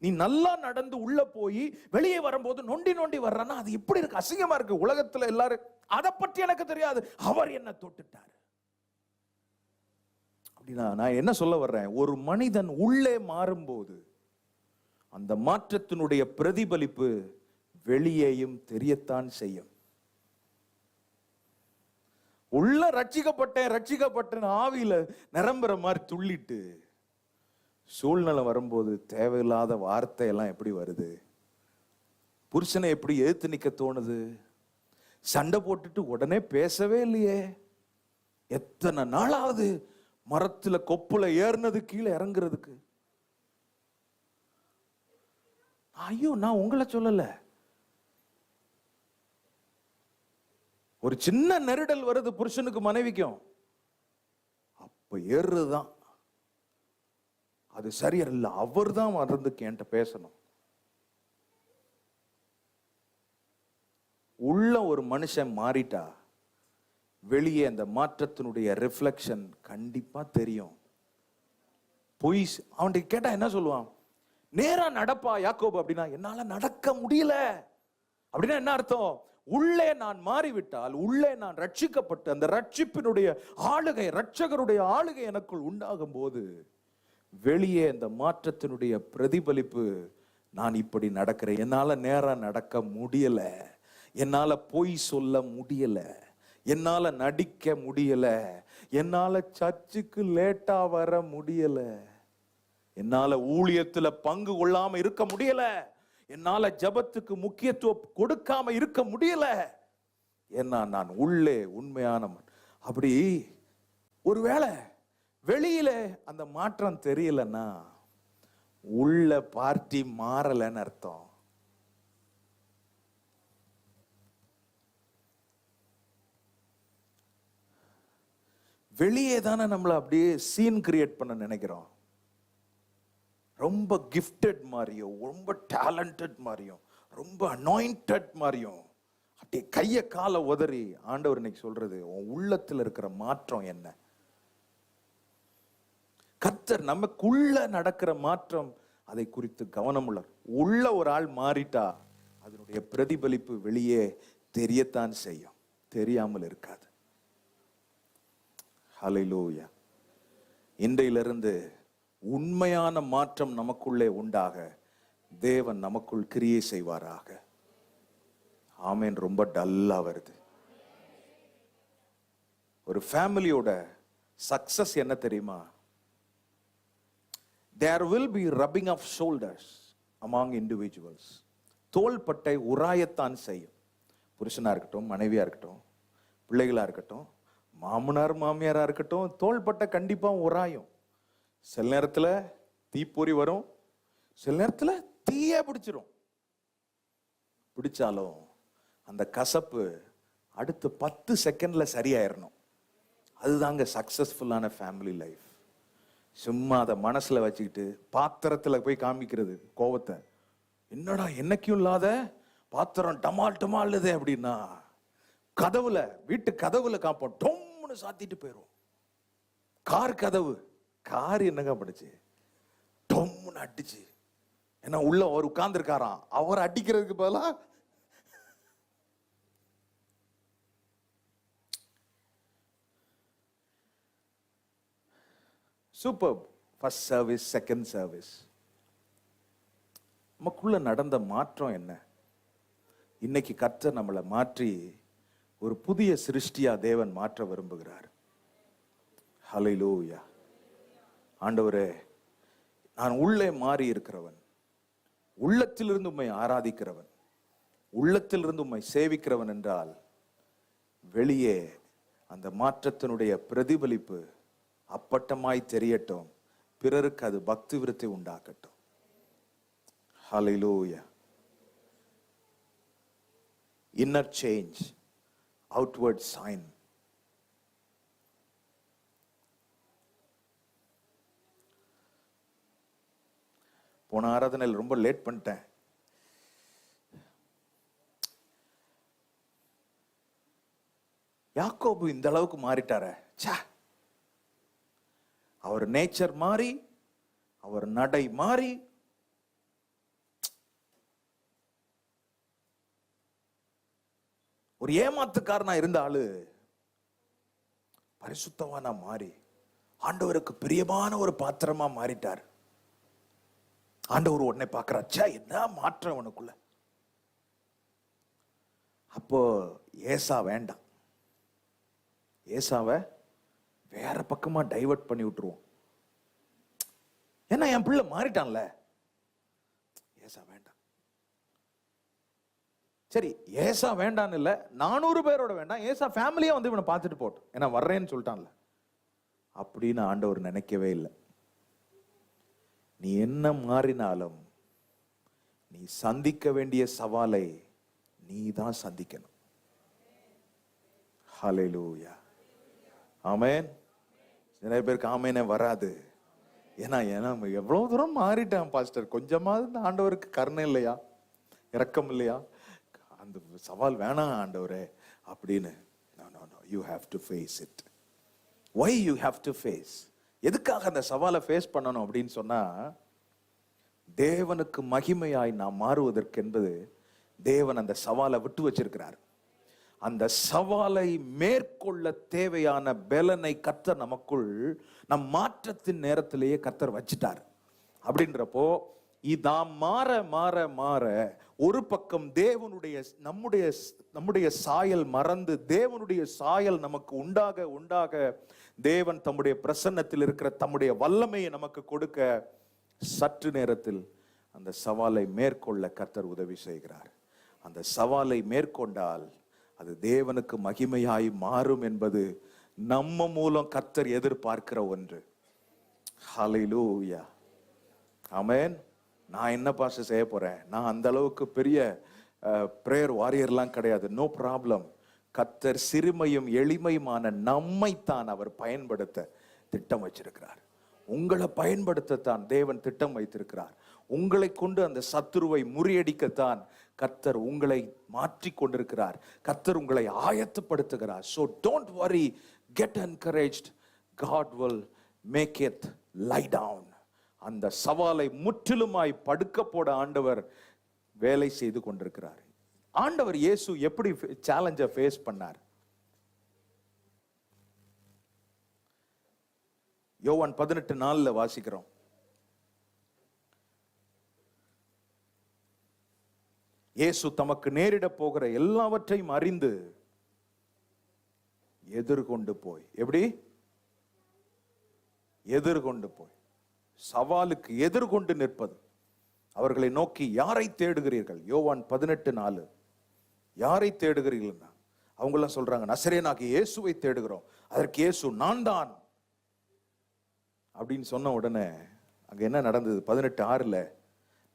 நீ நல்லா நடந்து உள்ள போய் வெளியே வரும்போது நொண்டி நொண்டி வர்றனா அது எப்படி இருக்கு? அசிங்கமா இருக்கு. உலகத்துல எல்லாரும் அதை பற்றி எனக்கு தெரியாது, அவர் என்ன தொட்டுட்டாரு. அப்படின்னா நான் என்ன சொல்ல வர்றேன்? ஒரு மனிதன் உள்ளே மாறும்போது அந்த மாற்றத்தினுடைய பிரதிபலிப்பு வெளியேயும் தெரியத்தான் செய்யும். உள்ள ரட்சிக்கப்பட்டேன் ஆவியில நிரம்புற மாதிரி துள்ளிட்டு சூழ்நிலை வரும்போது தேவையில்லாத வார்த்தை எல்லாம் எப்படி வருது? புருஷனை எப்படி எதிர்த்து நிக்க தோணுது? சண்டை போட்டுட்டு உடனே பேசவே இல்லையே. எத்தனை நாளாவது மரத்துல கொப்புல ஏறினது கீழே இறங்குறதுக்கு. ஐயோ, நான் உங்களை சொல்லல, ஒரு சின்ன நெருடல் வருது புருஷனுக்கு மனைவிக்கும், அப்ப ஏறுதான். அது சரியில்லை, அவர் தான் வந்து என்கிட்ட பேசணும். உள்ள ஒரு மனுஷன் மாறிட்டா வெளியே அந்த மாற்றத்தினுடைய ரிஃப்ளெக்ஷன் கண்டிப்பா தெரியும். பொய் அவன்கிட்ட கேட்டா என்ன சொல்லுவான்? நேரா நடப்பா யாக்கோபு அப்படின்னா, என்னால நடக்க முடியல அப்படின்னா என்ன அர்த்தம்? உள்ளே நான் மாறிவிட்டால், உள்ளே நான் ரட்சிக்கப்பட்டு அந்த ரட்சிப்பினுடைய ஆளுகை, ரட்சகருடைய ஆளுகை எனக்குள் உண்டாகும் போது வெளியே அந்த மாற்றத்தினுடைய பிரதிபலிப்பு, நான் இப்படி நடக்கிறேன், என்னால நேரா நடக்க முடியல, என்னால பொய் சொல்ல முடியல, என்னால நடிக்க முடியல, என்னால சர்ச்சுக்கு லேட்டா வர முடியல, என்னால ஊழியத்துல பங்கு கொள்ளாம இருக்க முடியல, என்னால ஜபத்துக்கு முக்கியத்துவம் கொடுக்காம இருக்க முடியல, ஏன்னா நான் உள்ளே உண்மையான. அப்படி ஒருவேளை வெளியில அந்த மாற்றம் தெரியலன்னா உள்ள பார்ட்டி மாறலன்னு அர்த்தம். வெளியே தானே நம்மளை அப்படியே சீன் கிரியேட் பண்ண நினைக்கிறோம். ரொம்ப கிஃப்டட் மாதிரியும், ரொம்ப டேலண்டட் மாதிரியும், ரொம்ப அனாயிண்டட் மாதிரியும் அப்படியே கைய காலை உதறி ஆண்டவர் இன்னைக்கு சொல்றது, உன் உள்ளத்துல இருக்கிற மாற்றம் என்ன? கர்த்தர் நமக்குள்ள நடக்கிற மாற்றம், அதை குறித்து கவனம் உள்ளார். உள்ள ஒரு ஆள் மாறிட்டா அதனுடைய பிரதிபலிப்பு வெளியே தெரியத்தான் செய்யும், தெரியாமல் இருக்காது. ஹல்லேலூயா. இன்றையிலிருந்து உண்மையான மாற்றம் நமக்குள்ளே உண்டாக தேவன் நமக்குள் கிரியை செய்வாராக. ஆமென். ரொம்ப டல்லா வருது. ஒரு ஃபேமிலியோட சக்சஸ் என்ன தெரியுமா? There will be rubbing of shoulders among individuals. தோள்பட்டை உராயத்தான் செய்யும். புருஷனா இருக்கட்டும், மனைவியா இருக்கட்டும், பிள்ளைகளா இருக்கட்டும், மாமனார் மாமியாரா இருக்கட்டும், தோள்பட்டை கண்டிப்பா உராயும். சில நேரத்துல தீப்பொறி வரும், சில நேரத்துல தீயே பிடிச்சிரும். பிடிச்சாலும் அந்த கசப்பு அடுத்து 10 செகண்ட்ல சரியாயிரணும். அதுதாங்க சக்சஸ்ஃபுல்லான ஃபேமிலி லைஃப். சும்மா அதை மனசுல வச்சுக்கிட்டு பாத்திரத்துல போய் காமிக்கிறது கோவத்தை, என்னடா என்னைக்கும் இல்லாத பாத்திரம் டமால் டமால்லுதே அப்படின்னா, கதவுல, வீட்டு கதவுல காப்போம், டொம்னு சாத்திட்டு போயிரும். கார் கதவு, கார் என்னங்க பண்ணுச்சு? டொம்னு அடிச்சு. ஏன்னா உள்ள அவர் உட்கார்ந்து இருக்காராம், அவர் அடிக்கிறதுக்கு பதிலா super. First service, second service. நமக்குள்ள நடந்த மாற்றம் என்ன? இன்னைக்கு கர்த்தர் நம்மளை மாற்றி ஒரு புதிய சிருஷ்டியா தேவன் மாற்ற விரும்புகிறார். ஹல்லேலூயா. ஆண்டவரே, நான் உள்ளே மாறி இருக்கிறவன், உள்ளத்திலிருந்து உம்மை ஆராதிக்கிறவன், உள்ளத்திலிருந்து உம்மை சேவிக்கிறவன் என்றால் வெளியே அந்த மாற்றத்தினுடைய பிரதிபலிப்பு அப்பட்டமாய் தெரியட்டும், பிறருக்கு அது பக்தி விருத்தி உண்டாக்கட்டும். Hallelujah. Inner change, outward sign. போன ஆராதனையில் ரொம்ப லேட் பண்ணிட்டேன். யாக்கோபு இந்த அளவுக்கு மாறிட்டார. அவர் நேச்சர் மாறி, அவர் நடை மாறி, ஒரு ஏமாத்துக்காரனா இருந்த ஆளு பரிசுத்தவானா மாறி ஆண்டவருக்கு பிரியமான ஒரு பாத்திரமா மாறிட்டார். ஆண்டவர் உடனே பார்க்கிறார், என்ன மாற்றம் அவனுக்குள்ள. அப்போ ஏசா வேண்டாம், ஏசாவை வேற பக்கமா டைவர்ட் பண்ணி விட்டுருவோம். ஏன்னா என் பிள்ளை மாறிட்டான்ல, ஏசா வேண்டாம். சரி, ஏசா வேண்டான்னு இல்ல, 400 பேரோட வேண்டாம், ஏசா ஃபேமிலியா வந்து இவனை பார்த்துட்டு போட்டோம், ஏன்னா வர்றேன்னு சொல்லிட்டான்ல அப்படின்னு ஆண்டவர் நினைக்கவே இல்லை. நீ என்ன மாறினாலும் நீ சந்திக்க வேண்டிய சவாலை நீ தான் சந்திக்கணும். ஹல்லேலூயா. ஆமென். நிறைய பேருக்கு ஆமேனே வராது. ஏன்னா எவ்வளவு தூரம் மாறிட்டான் பாஸ்டர், கொஞ்சமாவது இந்த ஆண்டவருக்கு கருணை இல்லையா, இரக்கம் இல்லையா, அந்த சவால் வேணாம் ஆண்டவரே அப்படின்னு. No, no, no. You have to face it. Why you have to face? எதுக்காக அந்த சவாலை ஃபேஸ் பண்ணணும் அப்படின்னு சொன்னா, தேவனுக்கு மகிமையாய் நாம் மாறுவதற்கு என்பது தேவன் அந்த சவாலை விட்டு வச்சிருக்கிறார். அந்த சவாலை மேற்கொள்ள தேவையான பலனை கர்த்தர் நமக்குள் நம் மாற்றத்தின் நேரத்திலேயே கர்த்தர் வச்சிட்டார். அப்படின்றப்போ இதாம் மாற மாற மாற ஒரு பக்கம் தேவனுடைய நம்முடைய சாயல் மறந்து தேவனுடைய சாயல் நமக்கு உண்டாக உண்டாக தேவன் தம்முடைய பிரசன்னத்தில் இருக்கிற தம்முடைய வல்லமையை நமக்கு கொடுக்க சற்று நேரத்தில் அந்த சவாலை மேற்கொள்ள கர்த்தர் உதவி செய்கிறார். அந்த சவாலை மேற்கொண்டால் அது தேவனுக்கு மகிமையாய் மாறும் என்பது நம்ம மூலம் கர்த்தர் எதிர்பார்க்கிற ஒன்று. ஹல்லேலூயா. ஆமென். நான் என்ன பாஸ்டர் செய்ய போறேன், நான் அந்த அளவுக்கு பெரிய பிரேயர் வாரியர்லாம் கிடையாது. No problem. கர்த்தர் சிறுமையும் எளிமையுமான நம்மைத்தான் அவர் பயன்படுத்த திட்டம் வச்சிருக்கிறார். உங்களை பயன்படுத்தத்தான் தேவன் திட்டம் வைத்திருக்கிறார். உங்களை கொண்டு அந்த சத்துருவை முறியடிக்கத்தான் கர்த்தர் உங்களை மாற்றி கொண்டிருக்கிறார். கர்த்தர் உங்களை ஆயத்தப்படுத்துகிறார். So don't worry, get encouraged. God will make it lie down. அந்த சவாலை முற்றிலுமாய் படுக்க போட ஆண்டவர் வேலை செய்து கொண்டிருக்கிறார். ஆண்டவர் இயேசு எப்படி சேலஞ்சை ஃபேஸ் பண்ணார்? யோவான் 18:4 வாசிக்கிறோம். இயேசு தமக்கு நேரிட போகிற எல்லாவற்றையும் அறிந்து எதிர்கொண்டு போய், எப்படி எதிர்கொண்டு போய், சவாலுக்கு எதிர்கொண்டு நிற்பது. அவர்களை நோக்கி, யாரை தேடுகிறீர்கள்? யோவான் 18:4. யாரை தேடுகிறீர்கள்? அவங்கெல்லாம் சொல்றாங்க, நசரேயனாகிய இயேசுவை தேடுகிறோம். அதற்கு இயேசு, நான் தான் அப்படின்னு சொன்ன உடனே அங்க என்ன நடந்தது? 18:6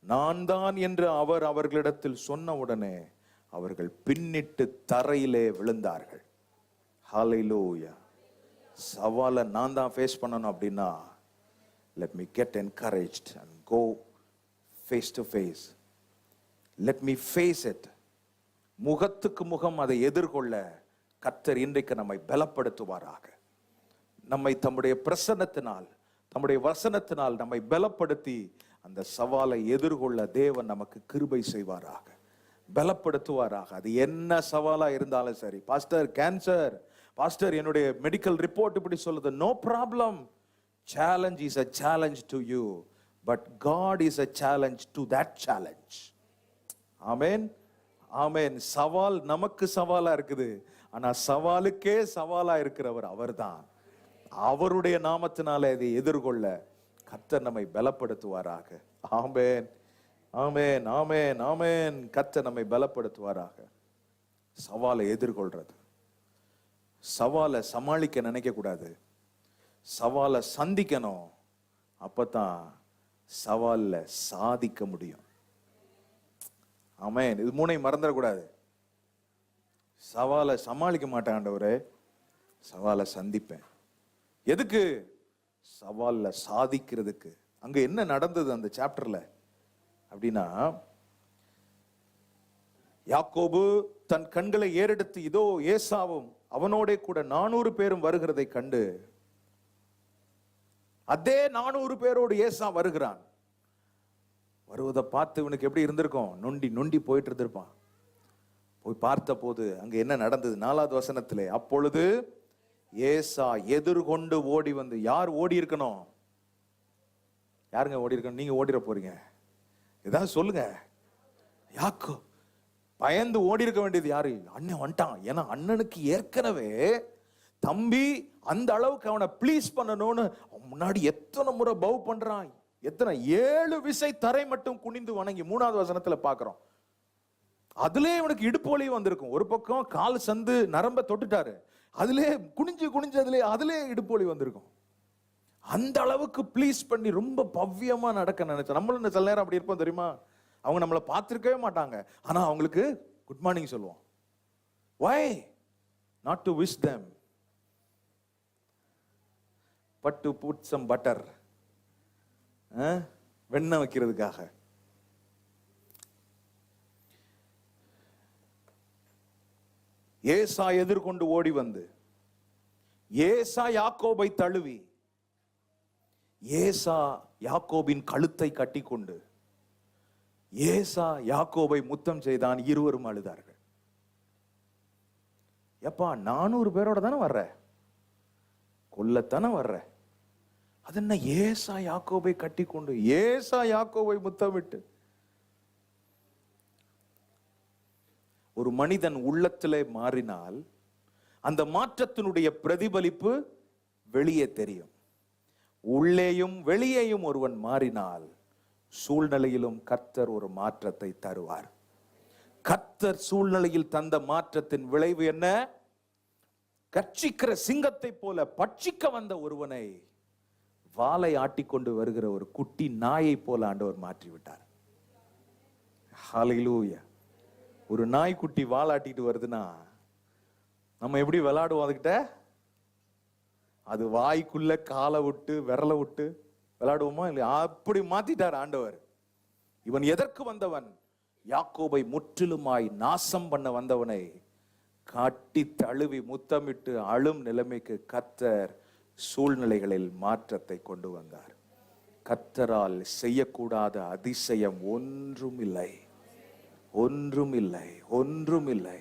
நான் தான் என்று அவர் அவர்களிடத்தில் சொன்ன உடனே அவர்கள் பின்னிட்டு தரையிலே விழுந்தார்கள். ஹல்லேலூயா. சவாலை நான் தான் ஃபேஸ் பண்ணணும் அப்படின்னா, let me get encouraged and go face to face. Let me face it. முகத்துக்கு முகம் அதை எதிர்கொள்ள கர்த்தர் இன்றைக்கு நம்மை பலப்படுத்துவாராக. நம்மை தம்முடைய பிரசன்னத்தினால் தம்முடைய வசனத்தினால் நம்மை பலப்படுத்தி அந்த சவாலை எதிர்கொள்ள தேவன் நமக்கு கிருபை செய்வாராக, பலப்படுத்துவாராக. அது என்ன சவாலா இருந்தாலும் சரி. பாஸ்டர் கேன்சர், பாஸ்டர் என்னுடைய மெடிக்கல் ரிப்போர்ட் இப்படி சொல்லுது. No problem. Challenge is a challenge to you, but God is a challenge to that challenge. Amen. Amen. சவால் நமக்கு சவாலா இருக்குது, ஆனா சவாலுக்கே சவாலா இருக்கிறவர் அவர்தான். அவருடைய நாமத்தினாலே அதை எதிர்கொள்ள கர்த்தர் நம்மை பலப்படுத்துவாராக. ஆமென், ஆமென், ஆமென், ஆமென். கர்த்தர் நம்மை பலப்படுத்துவாராக. சவாலை எதிர்கொள்றது, சவாலை சமாளிக்க நினைக்க கூடாது, சவாலை சந்திக்கணும். அப்பதான் சவால்ல சாதிக்க முடியும். ஆமென். இது மூணையும் மறந்துடக்கூடாது. சவாலை சமாளிக்க மாட்டேன் ஆண்டவரே, சவாலை சந்திப்பேன். எதுக்கு? சவால்ல சாதிக்கிறதுக்கு. அங்க என்ன நடந்தது அந்த சாப்டர்ல அப்படின்னா, யாக்கோபு தன் கண்களை ஏறெடுத்து இதோ ஏசாவும் அவனோட கூட 400 பேரும் வருகிறதை கண்டு, அதே 400 பேரோடு ஏசா வருகிறான். வருவதை பார்த்து இவனுக்கு எப்படி இருந்திருக்கும்? நொண்டி நொண்டி போயிட்டு இருந்திருப்பான். போய் பார்த்த போது அங்க என்ன நடந்தது? 4வது வசனத்திலே, அப்பொழுது ஏசா எதிர்கொண்டு ஓடி வந்து. யார் ஓடி இருக்கணும்? யாருங்க ஓடி இருக்கணும்? நீங்க ஓடிட போறீங்க? ஏதாவது சொல்லுங்க. யாக்கோ பயந்து ஓடி இருக்க வேண்டியது யாரு? அண்ணன் வந்துட்டான். ஏன்னா அண்ணனுக்கு ஏற்கனவே தம்பி அந்த அளவுக்கு அவனை ப்ளீஸ் பண்ணணும்னு முன்னாடி எத்தனை முறை பவ் பண்றான், எத்தனை 7 விசை தரை மட்டும் குனிந்து வணங்கி 3வது வசனத்துல பாக்குறோம். அதுல இவனுக்கு இடுப்பு வலி வந்திருக்கும். ஒரு பக்கம் கால் சந்து நரம்ப தொட்டுட்டாரு, அதுல குனிஞ்சு அதுல இடுப்பு வலி வந்திருக்கும். அந்த அளவுக்கு ப்ளீஸ் பண்ணி ரொம்ப பவ்யமா நடக்க நினைச்சேன். நம்மளும் சில நேரம் அப்படி இருப்போம் தெரியுமா? அவங்க நம்மளை பார்த்திருக்கவே மாட்டாங்க, ஆனா அவங்களுக்கு குட் மார்னிங் சொல்லுவோம். வை? not to wish them, but to put some butter. வெண்ணெய் வைக்கிறதுக்காக. ஏசா எதிர்கொண்டு ஓடி வந்து ஏசா யாக்கோபை தழுவி ஏசா யாக்கோபின் கழுத்தை கட்டிக்கொண்டு ஏசா யாக்கோபை முத்தம் செய்தான். இருவரும் அழுதார்கள். எப்பா 400 பேரோட தானே வர்ற, கொல்லத்தானே வர்ற, அது என்ன ஏசா யாக்கோபை கட்டிக்கொண்டு ஏசா யாக்கோபை முத்தமிட்டு. ஒரு மனிதன் உள்ளத்திலே மாறினால் அந்த மாற்றத்தினுடைய பிரதிபலிப்பு வெளியே தெரியும். உள்ளேயும் வெளியேயும் ஒருவன் மாறினால் சூழ்நிலையிலும் கர்த்தர் ஒரு மாற்றத்தை தருவார். கர்த்தர் சூழ்நிலையில் தந்த மாற்றத்தின் விளைவு என்ன? கர்ச்சிக்கிற சிங்கத்தை போல பட்சிக்க வந்த ஒருவனை வாளை ஆட்டிக்கொண்டு வருகிற ஒரு குட்டி நாயை போல ஆண்டவர் மாற்றிவிட்டார். ஹல்லேலூயா. ஒரு நாய்க்குட்டி வாளாட்டிட்டு வருதுன்னா நம்ம எப்படி விளையாடுவோம் அதுகிட்ட? அது வாய்க்குள்ள காலை விட்டு விரலை விட்டு விளையாடுவோமா இல்லையா? அப்படி மாத்திட்டார் ஆண்டவர். இவன் எதற்கு வந்தவன்? யாக்கோபை முற்றிலுமாய் நாசம் பண்ண வந்தவனை காட்டி தழுவி முத்தமிட்டு அழும் நிலைமைக்கு கர்த்தர் சூழ்நிலைகளில் மாற்றத்தை கொண்டு வந்தார். கர்த்தரால் செய்யக்கூடாத அதிசயம் ஒன்றும் இல்லை, ஒன்றும் இல்லை, ஒன்றும் இல்லை.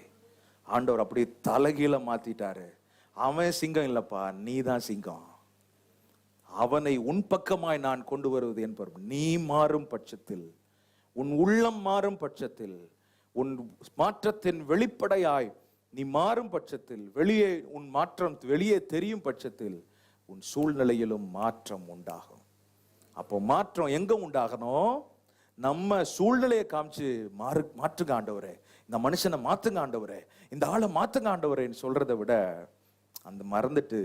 ஆண்டவர் அப்படி தலைகீழ மாத்திட்டாரு. அவன் சிங்கம் இல்லப்பா, நீ தான் சிங்கம். அவனை உன் பக்கமாய் நான் கொண்டு வருவது என்பர். நீ மாறும் பட்சத்தில், உன் உள்ளம் மாறும் பட்சத்தில், உன் மாற்றத்தின் வெளிப்படையாய் நீ மாறும் பட்சத்தில், வெளியே உன் மாற்றம் வெளியே தெரியும் பட்சத்தில் உன் சூழ்நிலையிலும் மாற்றம் உண்டாகும். அப்போ மாற்றம் எங்க உண்டாகணும்? நம்ம சூழ்நிலையை காமிச்சு மாற்றுங்க ஆண்டவரே, இந்த மனுஷனை மாத்துங்க ஆண்டவரே, இந்த ஆளை மாத்துங்க ஆண்டவரேன்னு சொல்றதை விட அந்த மறந்துட்டு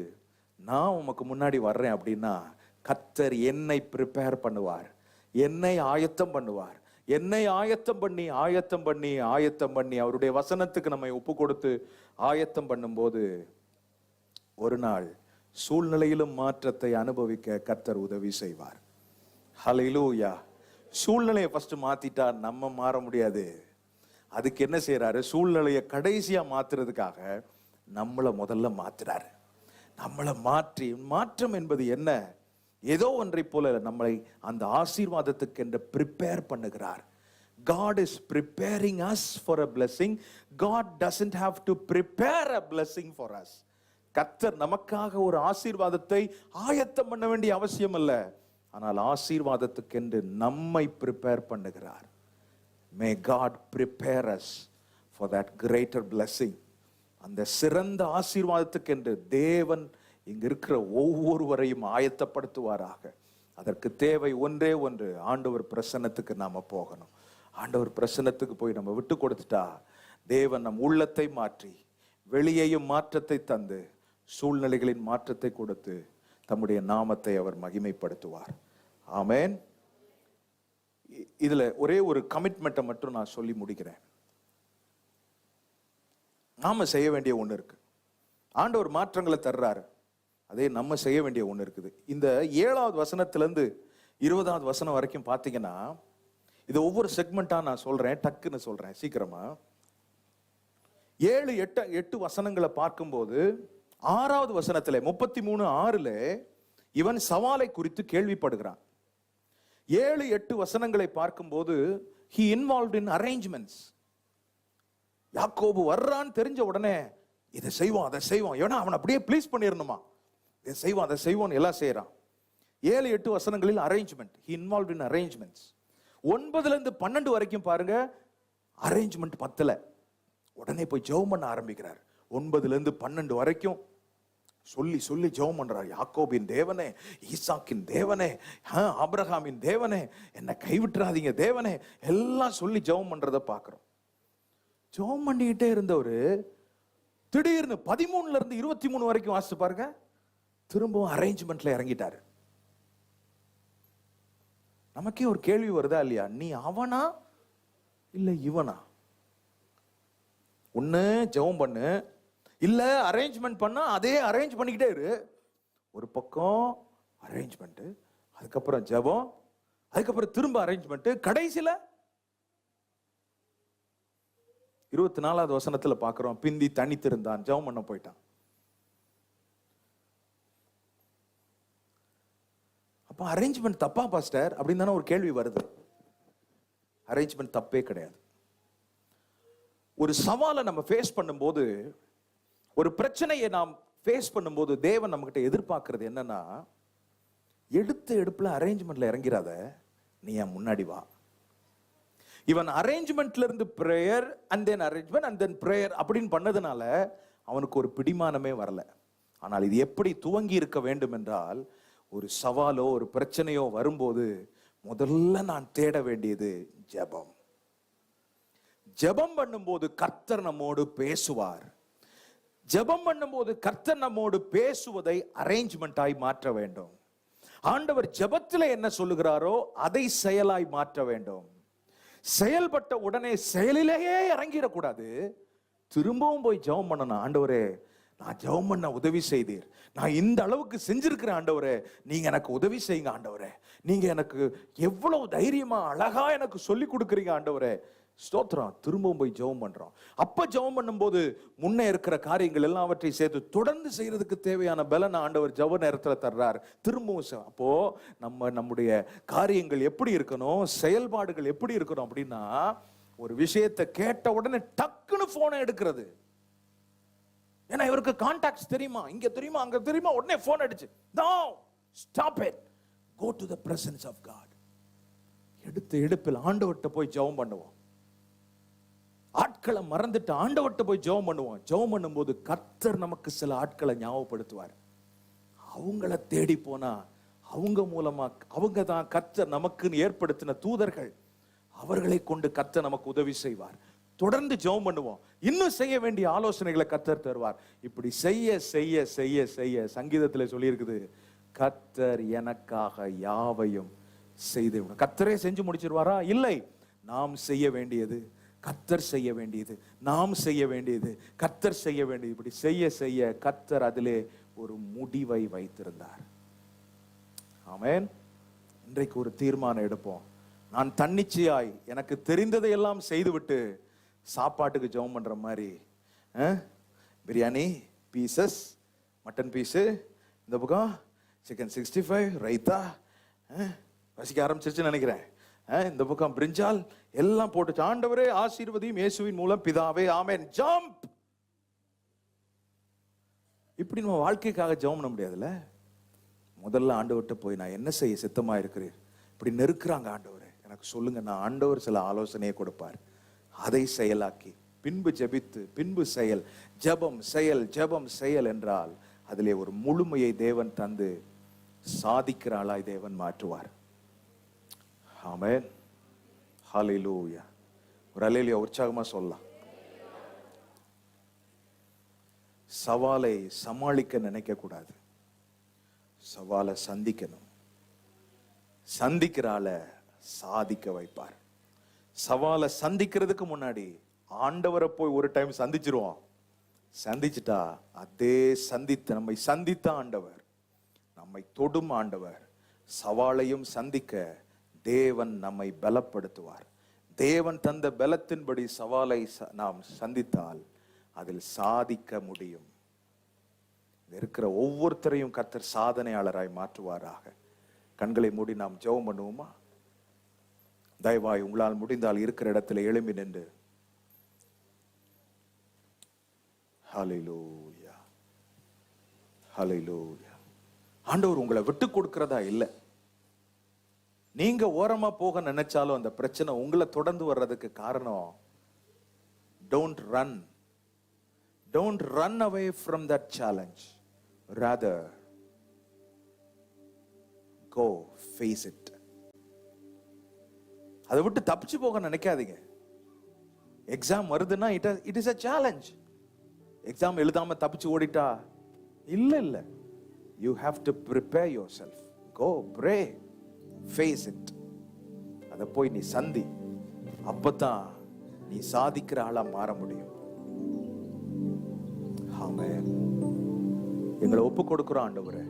நான் உமக்கு முன்னாடி வர்றேன் அப்படின்னா கர்த்தர் என்னை ப்ரிப்பேர் பண்ணுவார், என்னை ஆயத்தம் பண்ணுவார். என்னை ஆயத்தம் பண்ணி ஆயத்தம் பண்ணி ஆயத்தம் பண்ணி அவருடைய வசனத்துக்கு நம்மை ஒப்பு கொடுத்து ஆயத்தம் பண்ணும்போது ஒரு நாள் சூழ்நிலையிலும் மாற்றத்தை அனுபவிக்க கர்த்தர் உதவி செய்வார். ஹல்லேலூயா. சூழ்நிலையை ஃபர்ஸ்ட் மாத்திட்டா நம்ம மாற முடியாது. அதுக்கு என்ன செய்யறாரு? சூழ்நிலையை கடைசியா மாத்துறதுக்காக நம்மளை முதல்ல மாத்துறாரு. நம்மளை மாற்றி, மாற்றம் என்பது என்ன? ஏதோ ஒன்றை போல நம்மளை அந்த ஆசீர்வாதத்துக்கு என்று ப்ரிப்பேர் பண்ணுகிறார். God is preparing us for a blessing. God doesn't have to prepare a blessing for us. கர்த்தர் நமக்காக ஒரு ஆசீர்வாதத்தை ஆயத்தம் பண்ண வேண்டிய அவசியம் அல்ல. ஆனால் ஆசீர்வாதத்துக்கென்று நம்மை ப்ரிப்பேர் பண்ணுகிறார். May God prepare us for that greater blessing. அந்த சிறந்த ஆசீர்வாதத்துக்கென்று தேவன் இங்க இருக்கிற ஒவ்வொருவரையும் ஆயத்தப்படுத்துவாராக. அதற்கு தேவை ஒன்றே ஒன்று, ஆண்டவர் பிரசன்னத்துக்கு நாம போகணும். ஆண்டவர் பிரசன்னத்துக்கு போய் நம்ம விட்டு கொடுத்துட்டா தேவன் நம் உள்ளத்தை மாற்றி வெளியேயும் மாற்றத்தை தந்து சூழ்நிலைகளின் மாற்றத்தை கொடுத்து தம்முடைய நாமத்தை அவர் மகிமைப்படுத்துவார். ஆமென். இதுல ஒரே ஒரு கமிட்மெண்ட்டை மட்டும் நான் சொல்லி முடிக்கிறேன். நாம செய்ய வேண்டிய ஒண்ணு இருக்கு. ஆண்டவர் மாற்றங்களை தர்றாரு, அதே நம்ம செய்ய வேண்டிய ஒண்ணு இருக்குது. இந்த 7வது வசனத்திலிருந்து 20வது வசனம் வரைக்கும் பாத்தீங்கன்னா, இது ஒவ்வொரு செக்மெண்டா நான் சொல்றேன், டக்குன்னு சொல்றேன் சீக்கிரமா. 7, 8 வசனங்களை பார்க்கும்போது 6வது வசனத்துல 33:6 இவன் சவாலை குறித்து கேள்விப்படுகிறான். 7, 8 வசனங்களை பார்க்கும்போது he involved in arrangements. யாக்கோபு வர்றான்னு தெரிஞ்ச உடனே இதை செய்வோம் அதை செய்வோம், ஏன்னா அவன் அப்படியே ப்ளீஸ் பண்ணிடணுமா, இதை செய்வோம் அதை செய்வோம் எல்லாம் செய்யறான். 7, 8 வசனங்களில் arrangement, he involved in arrangements. 9 - 12 வரைக்கும் பாருங்க, அரேஞ்ச்மெண்ட் பத்தல, உடனே போய் ஜெபம் பண்ண ஆரம்பிக்கிறார். 9 - 12 வரைக்கும் சொல்லி சொல்லி ஜெபம் பண்றார். யாக்கோபின் தேவனே, ஈசாக்கின் தேவனே, ஆபிரகாமின் தேவனே, என்னை கைவிட்டுறாதீங்க தேவனே, எல்லாம் சொல்லி ஜெபம் பண்றத பாக்குறோம். ஜெபம் பண்ணிக்கிட்டே இருந்தவர் திடீர்னு 13 - 23 வரைக்கும் வாசிச்சு பாருங்க, திரும்பவும் அரேஞ்ச்மெண்ட்ல இறங்கிட்டாரு. நமக்கே ஒரு கேள்வி வருதா இல்லையா? நீ அவனா இல்ல இவனா? ஒண்ணு ஜெபம் பண்ணு, இல்ல அரேஞ்ச்மெண்ட் பண்ணா அதே அரேஞ்ச் பண்ணிக்கிட்டே இரு. ஒரு பக்கம் அரேஞ்ச்மெண்ட், அதுக்கப்புறம் ஜெபம், அதுக்கப்புறம் திரும்ப அரேஞ்ச்மெண்ட், கடைசியில 24வது வசனத்துல பாக்குறோம், பிந்தி தனித்திருந்தான், ஜெபம் பண்ண போயிட்டான். அப்ப அரேஞ்ச்மெண்ட் தப்பா பாஸ்டர் அப்படின்னு தானே ஒரு கேள்வி வருது. அரேஞ்ச்மெண்ட் தப்பே கிடையாது. ஒரு சவாலை நம்ம ஃபேஸ் பண்ணும்போது, ஒரு பிரச்சனையை நாம் ஃபேஸ் பண்ணும்போது தேவன் நம்மகிட்ட எதிர்பார்க்கிறது என்னன்னா, எடுத்த எடுப்புல அரேஞ்ச்மெண்ட்ல இறங்கிறாத, நீ என் முன்னாடி வா. இவன் அரேஞ்ச்மெண்ட்ல இருந்து prayer and then arrangement and then prayer அப்படின்னு பண்ணதுனால அவனுக்கு ஒரு பிடிமானமே வரல. ஆனால் இது எப்படி துவங்கி இருக்க வேண்டும் என்றால், ஒரு சவாலோ ஒரு பிரச்சனையோ வரும்போது முதல்ல நான் தேட வேண்டியது ஜெபம். ஜெபம் பண்ணும்போது கர்த்தர் நம்மோடு பேசுவார். ஜெபம் பண்ணும்போது கர்த்தர் நம்மோடு பேசுவதை அரேஞ்ச்மெண்டாய் மாற்ற வேண்டும். ஆண்டவர் ஜெபத்தில் என்ன சொல்லுகிறாரோ அதை செயலாய் மாற்ற வேண்டும். செயல்பட்ட உடனே செயலிலேயே இறங்கிடக்கூடாது. திரும்பவும் போய் ஜெபம் பண்ணணும். ஆண்டவரே, நான் ஜெபம் பண்ண உதவி செய்தீர், நான் இந்த அளவுக்கு செஞ்சிருக்கிறேன் ஆண்டவரே, நீங்க எனக்கு உதவி செய்யுங்க ஆண்டவரே, நீங்க எனக்கு எவ்வளவு தைரியமா அழகா எனக்கு சொல்லி கொடுக்குறீங்க ஆண்டவரே, ஸ்தோத்திரம். திரும்பவும் போய் ஜெபம் பண்றோம். அப்ப ஜெபம் பண்ணும்போது முன்னே இருக்கிற காரியங்கள் எல்லாவற்றையும் சேர்த்து தொடர்ந்து செய்யறதுக்கு தேவையான பலன் ஆண்டவர் ஜெப நேரத்துல தர்றார். திரும்பவும் அப்போ நம்முடைய காரியங்கள் எப்படி இருக்கணும், செயல்பாடுகள் எப்படி இருக்கணும் அப்படின்னா, ஒரு விஷயத்தை கேட்ட உடனே டக்குன்னு போனை எடுக்கிறது. ஏன்னா இவருக்கு கான்டாக்ட்ஸ் தெரியுமா, இங்க தெரியுமா, அங்க தெரியுமா, உடனே போன் அடிச்சு, no stop it, go to the presence of God. எடுத்த எடுப்பில் ஆண்டவர்கிட்ட போய் ஜெபம் பண்ணுவோம். ஆட்களை மறந்துட்டு ஆண்டவர்கிட்ட போய் ஜெபம் பண்ணுவோம். ஜெபம் பண்ணும்போது கர்த்தர் நமக்கு சில ஆட்களை ஞாபகப்படுத்துவார். அவங்கள தேடி போனா அவங்க மூலமா, அவங்க தான் கர்த்தர் நமக்கு ஏற்படுத்தின தூதர்கள், அவர்களை கொண்டு கர்த்தர் நமக்கு உதவி செய்வார். தொடர்ந்து ஜெபம் பண்ணுவோம். இன்னும் செய்ய வேண்டிய ஆலோசனைகளை கர்த்தர் தருவார். இப்படி செய்ய செய்ய செய்ய செய்ய சங்கீதத்தில் சொல்லி இருக்குது, கர்த்தர் எனக்காக யாவையும் செய்து. கர்த்தரே செஞ்சு முடிச்சிருவாரா? இல்லை. நாம் செய்ய வேண்டியது, கர்த்தர் செய்ய வேண்டியது, நாம் செய்ய வேண்டியது, கர்த்தர் செய்ய வேண்டியது. இப்படி செய்ய செய்ய கர்த்தர் அதிலே ஒரு முடிவை வைத்திருந்தார். ஆமென். இன்றைக்கு ஒரு தீர்மானம் எடுப்போம். நான் தன்னிச்சையாய் எனக்கு தெரிந்ததை எல்லாம் செய்துவிட்டு சாப்பாட்டுக்கு ஜெபம் பண்ற மாதிரி, பிரியாணி பீசஸ், மட்டன் பீஸு, இந்த பக்கம் சிக்கன் 65, ரைத்தா, ரசிக்க ஆரம்பிச்சிருச்சுன்னு நினைக்கிறேன், இந்த பக்கம் பிரிஞ்சால் எல்லாம் போட்டு, ஆண்டவரே ஆசீர்வதியும் இயேசுவின் மூலம் பிதாவே ஆமென், ஜம்ப். இப்படி நம்ம வாழ்க்கைக்காக ஜெபம் பண்ண முடியாதுல்ல. முதல்ல ஆண்டவர்கிட்ட போய், நான் என்ன செய்ய சித்தமா இருக்கிறேன், இப்படி நெருக்குறாங்க ஆண்டவரே, எனக்கு சொல்லுங்க. நான் ஆண்டவர் சில ஆலோசனையை கொடுப்பார், அதை செயலாக்கி பின்பு ஜெபித்து பின்பு செயல், ஜெபம் செயல் ஜெபம் செயல் என்றால் அதிலே ஒரு முழுமையை தேவன் தந்து சாதிக்கிற ஆளாய் தேவன் மாற்றுவார். ஆமென். ஹல்லேலூயா. ஒரு அல்லேலூயா உற்சாகமா சொல்லலாம். சவாலை சமாளிக்க நினைக்க கூடாது, சவாலை சந்திக்கணும். சந்திக்கிற ஆளை சாதிக்க வைப்பார். சவாலை சந்திக்கிறதுக்கு முன்னாடி ஆண்டவரை போய் ஒரு டைம் சந்திச்சிருவோம். சந்திச்சுட்டா அதே நம்மை சந்தித்த ஆண்டவர், நம்மை தொடும் ஆண்டவர், சவாலையும் சந்திக்க தேவன் நம்மை பலப்படுத்துவார். தேவன் தந்த பலத்தின்படி சவாலை நாம் சந்தித்தால் அதில் சாதிக்க முடியும். இருக்கிற ஒவ்வொருத்தரையும் கர்த்தர் சாதனையாளராய் மாற்றுவாராக. கண்களை மூடி நாம் ஜெபம் பண்ணுவோமா? தயவாய் உங்களால் முடிந்தால் இருக்கிற இடத்துல எழும்பி நின்று, ஹல்லேலூயா ஹல்லேலூயா. ஆண்டவர் உங்களை விட்டு கொடுக்கிறதா இல்லை. நீங்க ஓரமா போக நினைச்சாலும் அந்த பிரச்சனை உங்களை தொடர்ந்து வர்றதுக்கு காரணம், don't run away from that challenge, rather go face it. அதை விட்டு தப்பிச்சு போக நினைக்காதீங்க. எக்ஸாம் வருதுன்னா it is a challenge. Exam எழுதாம தப்பிச்சு ஓடிட்டா இல்ல. You have to prepare yourself. Go pray, face it. அதை போய் நீ சந்தி. அப்பதான் நீ சாதிக்கிற ஆளா மாற முடியும். ஆமென். எங்களை ஒப்பு கொடுக்கிறோம் ஆண்டவரே.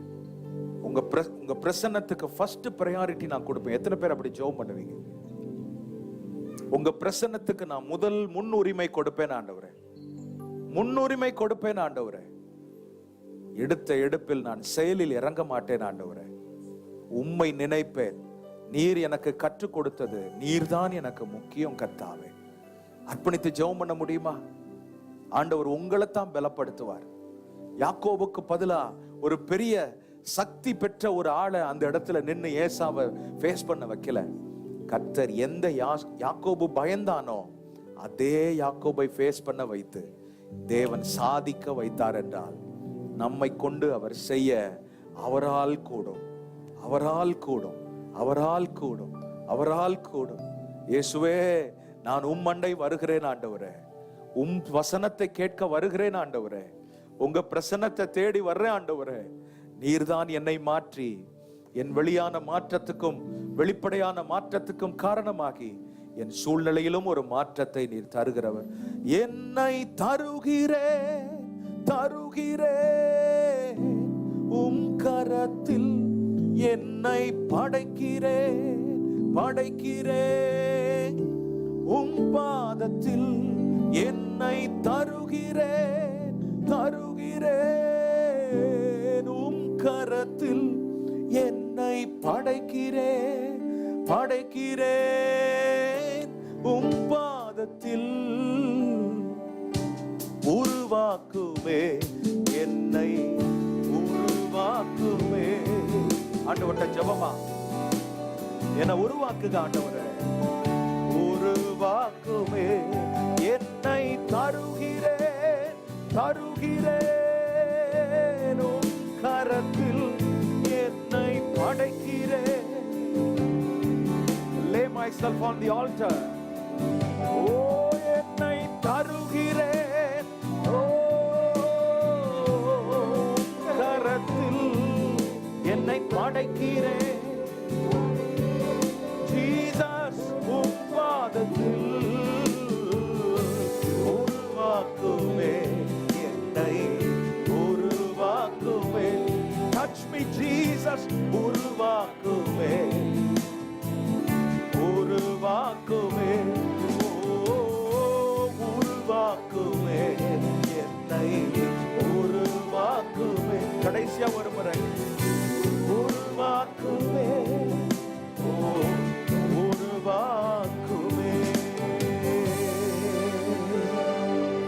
உங்க பிரசன்னத்துக்கு ஃபர்ஸ்ட் பிரையாரிட்டி நான் கொடுப்பேன். எத்தனை பேர் அப்படி ஜெபம் பண்ணுவீங்க? உங்க பிரசன்னத்துக்கு நான் முதல் முன்னுரிமை கொடுப்பேன் ஆண்டவரே. முன்னுரிமை கொடுப்பேன் ஆண்டவரே. எடுத்த எடுப்பில் நான் செயலில் இறங்க மாட்டேன் ஆண்டவரே. உம்மை நினைப்பேன். நீர் எனக்கு கற்றுக் கொடுத்தது, நீர்தான் எனக்கு முக்கியம் கர்த்தாவே. அர்ப்பணித்து ஜெபம் பண்ண முடியுமா? ஆண்டவர் உங்களை தான் பலப்படுத்துவார். யாக்கோபுக்கு பதிலா ஒரு பெரிய சக்தி பெற்ற ஒரு ஆளை அந்த இடத்துல நின்று ஏசாவை ஃபேஸ் பண்ண வைக்கல. கர்த்தர் எந்த யாக்கோபு பயந்தானோ அதே யாக்கோபை ஃபேஸ் பண்ண வைத்து தேவன் சாதிக்க வைத்தார் என்றால் நம்மை கொண்டு அவர் செய்ய அவரால் கூடும், அவரால் கூடும், அவரால் கூடும், அவரால் கூடும். இயேசுவே, நான் உம்மண்டை வருகிறேன் ஆண்டவரே. உம் வசனத்தை கேட்க வருகிறேன் ஆண்டவரே. உங்க பிரசன்னத்தை தேடி வர்றேன் ஆண்டவரே. நீர்தான் என்னை மாற்றி என் வெளியான மாற்றத்துக்கும் வெளிப்படையான மாற்றத்துக்கும் காரணமாகி என் சூழ்நிலையிலும் ஒரு மாற்றத்தை நீர் தருகிறவர். என்னை தருகிறேன், தருகிறேன் உம் கரத்தில். என்னை படைக்கிறேன், படைக்கிறேன் உம் பாதத்தில். என்னை தருகிறேன், தருகிறேன் உம் கரத்தில். என்னை படைக்கிறேன், படைக்கிறேன் உம் பாதத்தில். உருவாக்குமே என்னை, உருவாக்குமே. ஆண்டவர்ட்ட ஜெபமா, என்னை உருவாக்குங்க ஆண்டவரே. உருவாக்குமே என்னை. தருகிறேன், தருகிறேன் உம் கரத்தில். என்னை படைக்கிறேன். Lay myself on the altar. ஓ என்னை தருகிறேன், ஓ கரத்தில். என்னை படைக்கிறேன். ஜீசஸ் உம் பாதத்தில். உருவாக்குமே என்னை, உருவாக்குமே. Touch me Jesus. உருவாக்குமே, உருவாக்குமே. ஓ உருவாக்குமே என்னை, உருவாக்குமே. கடைசியா ஒரு முறை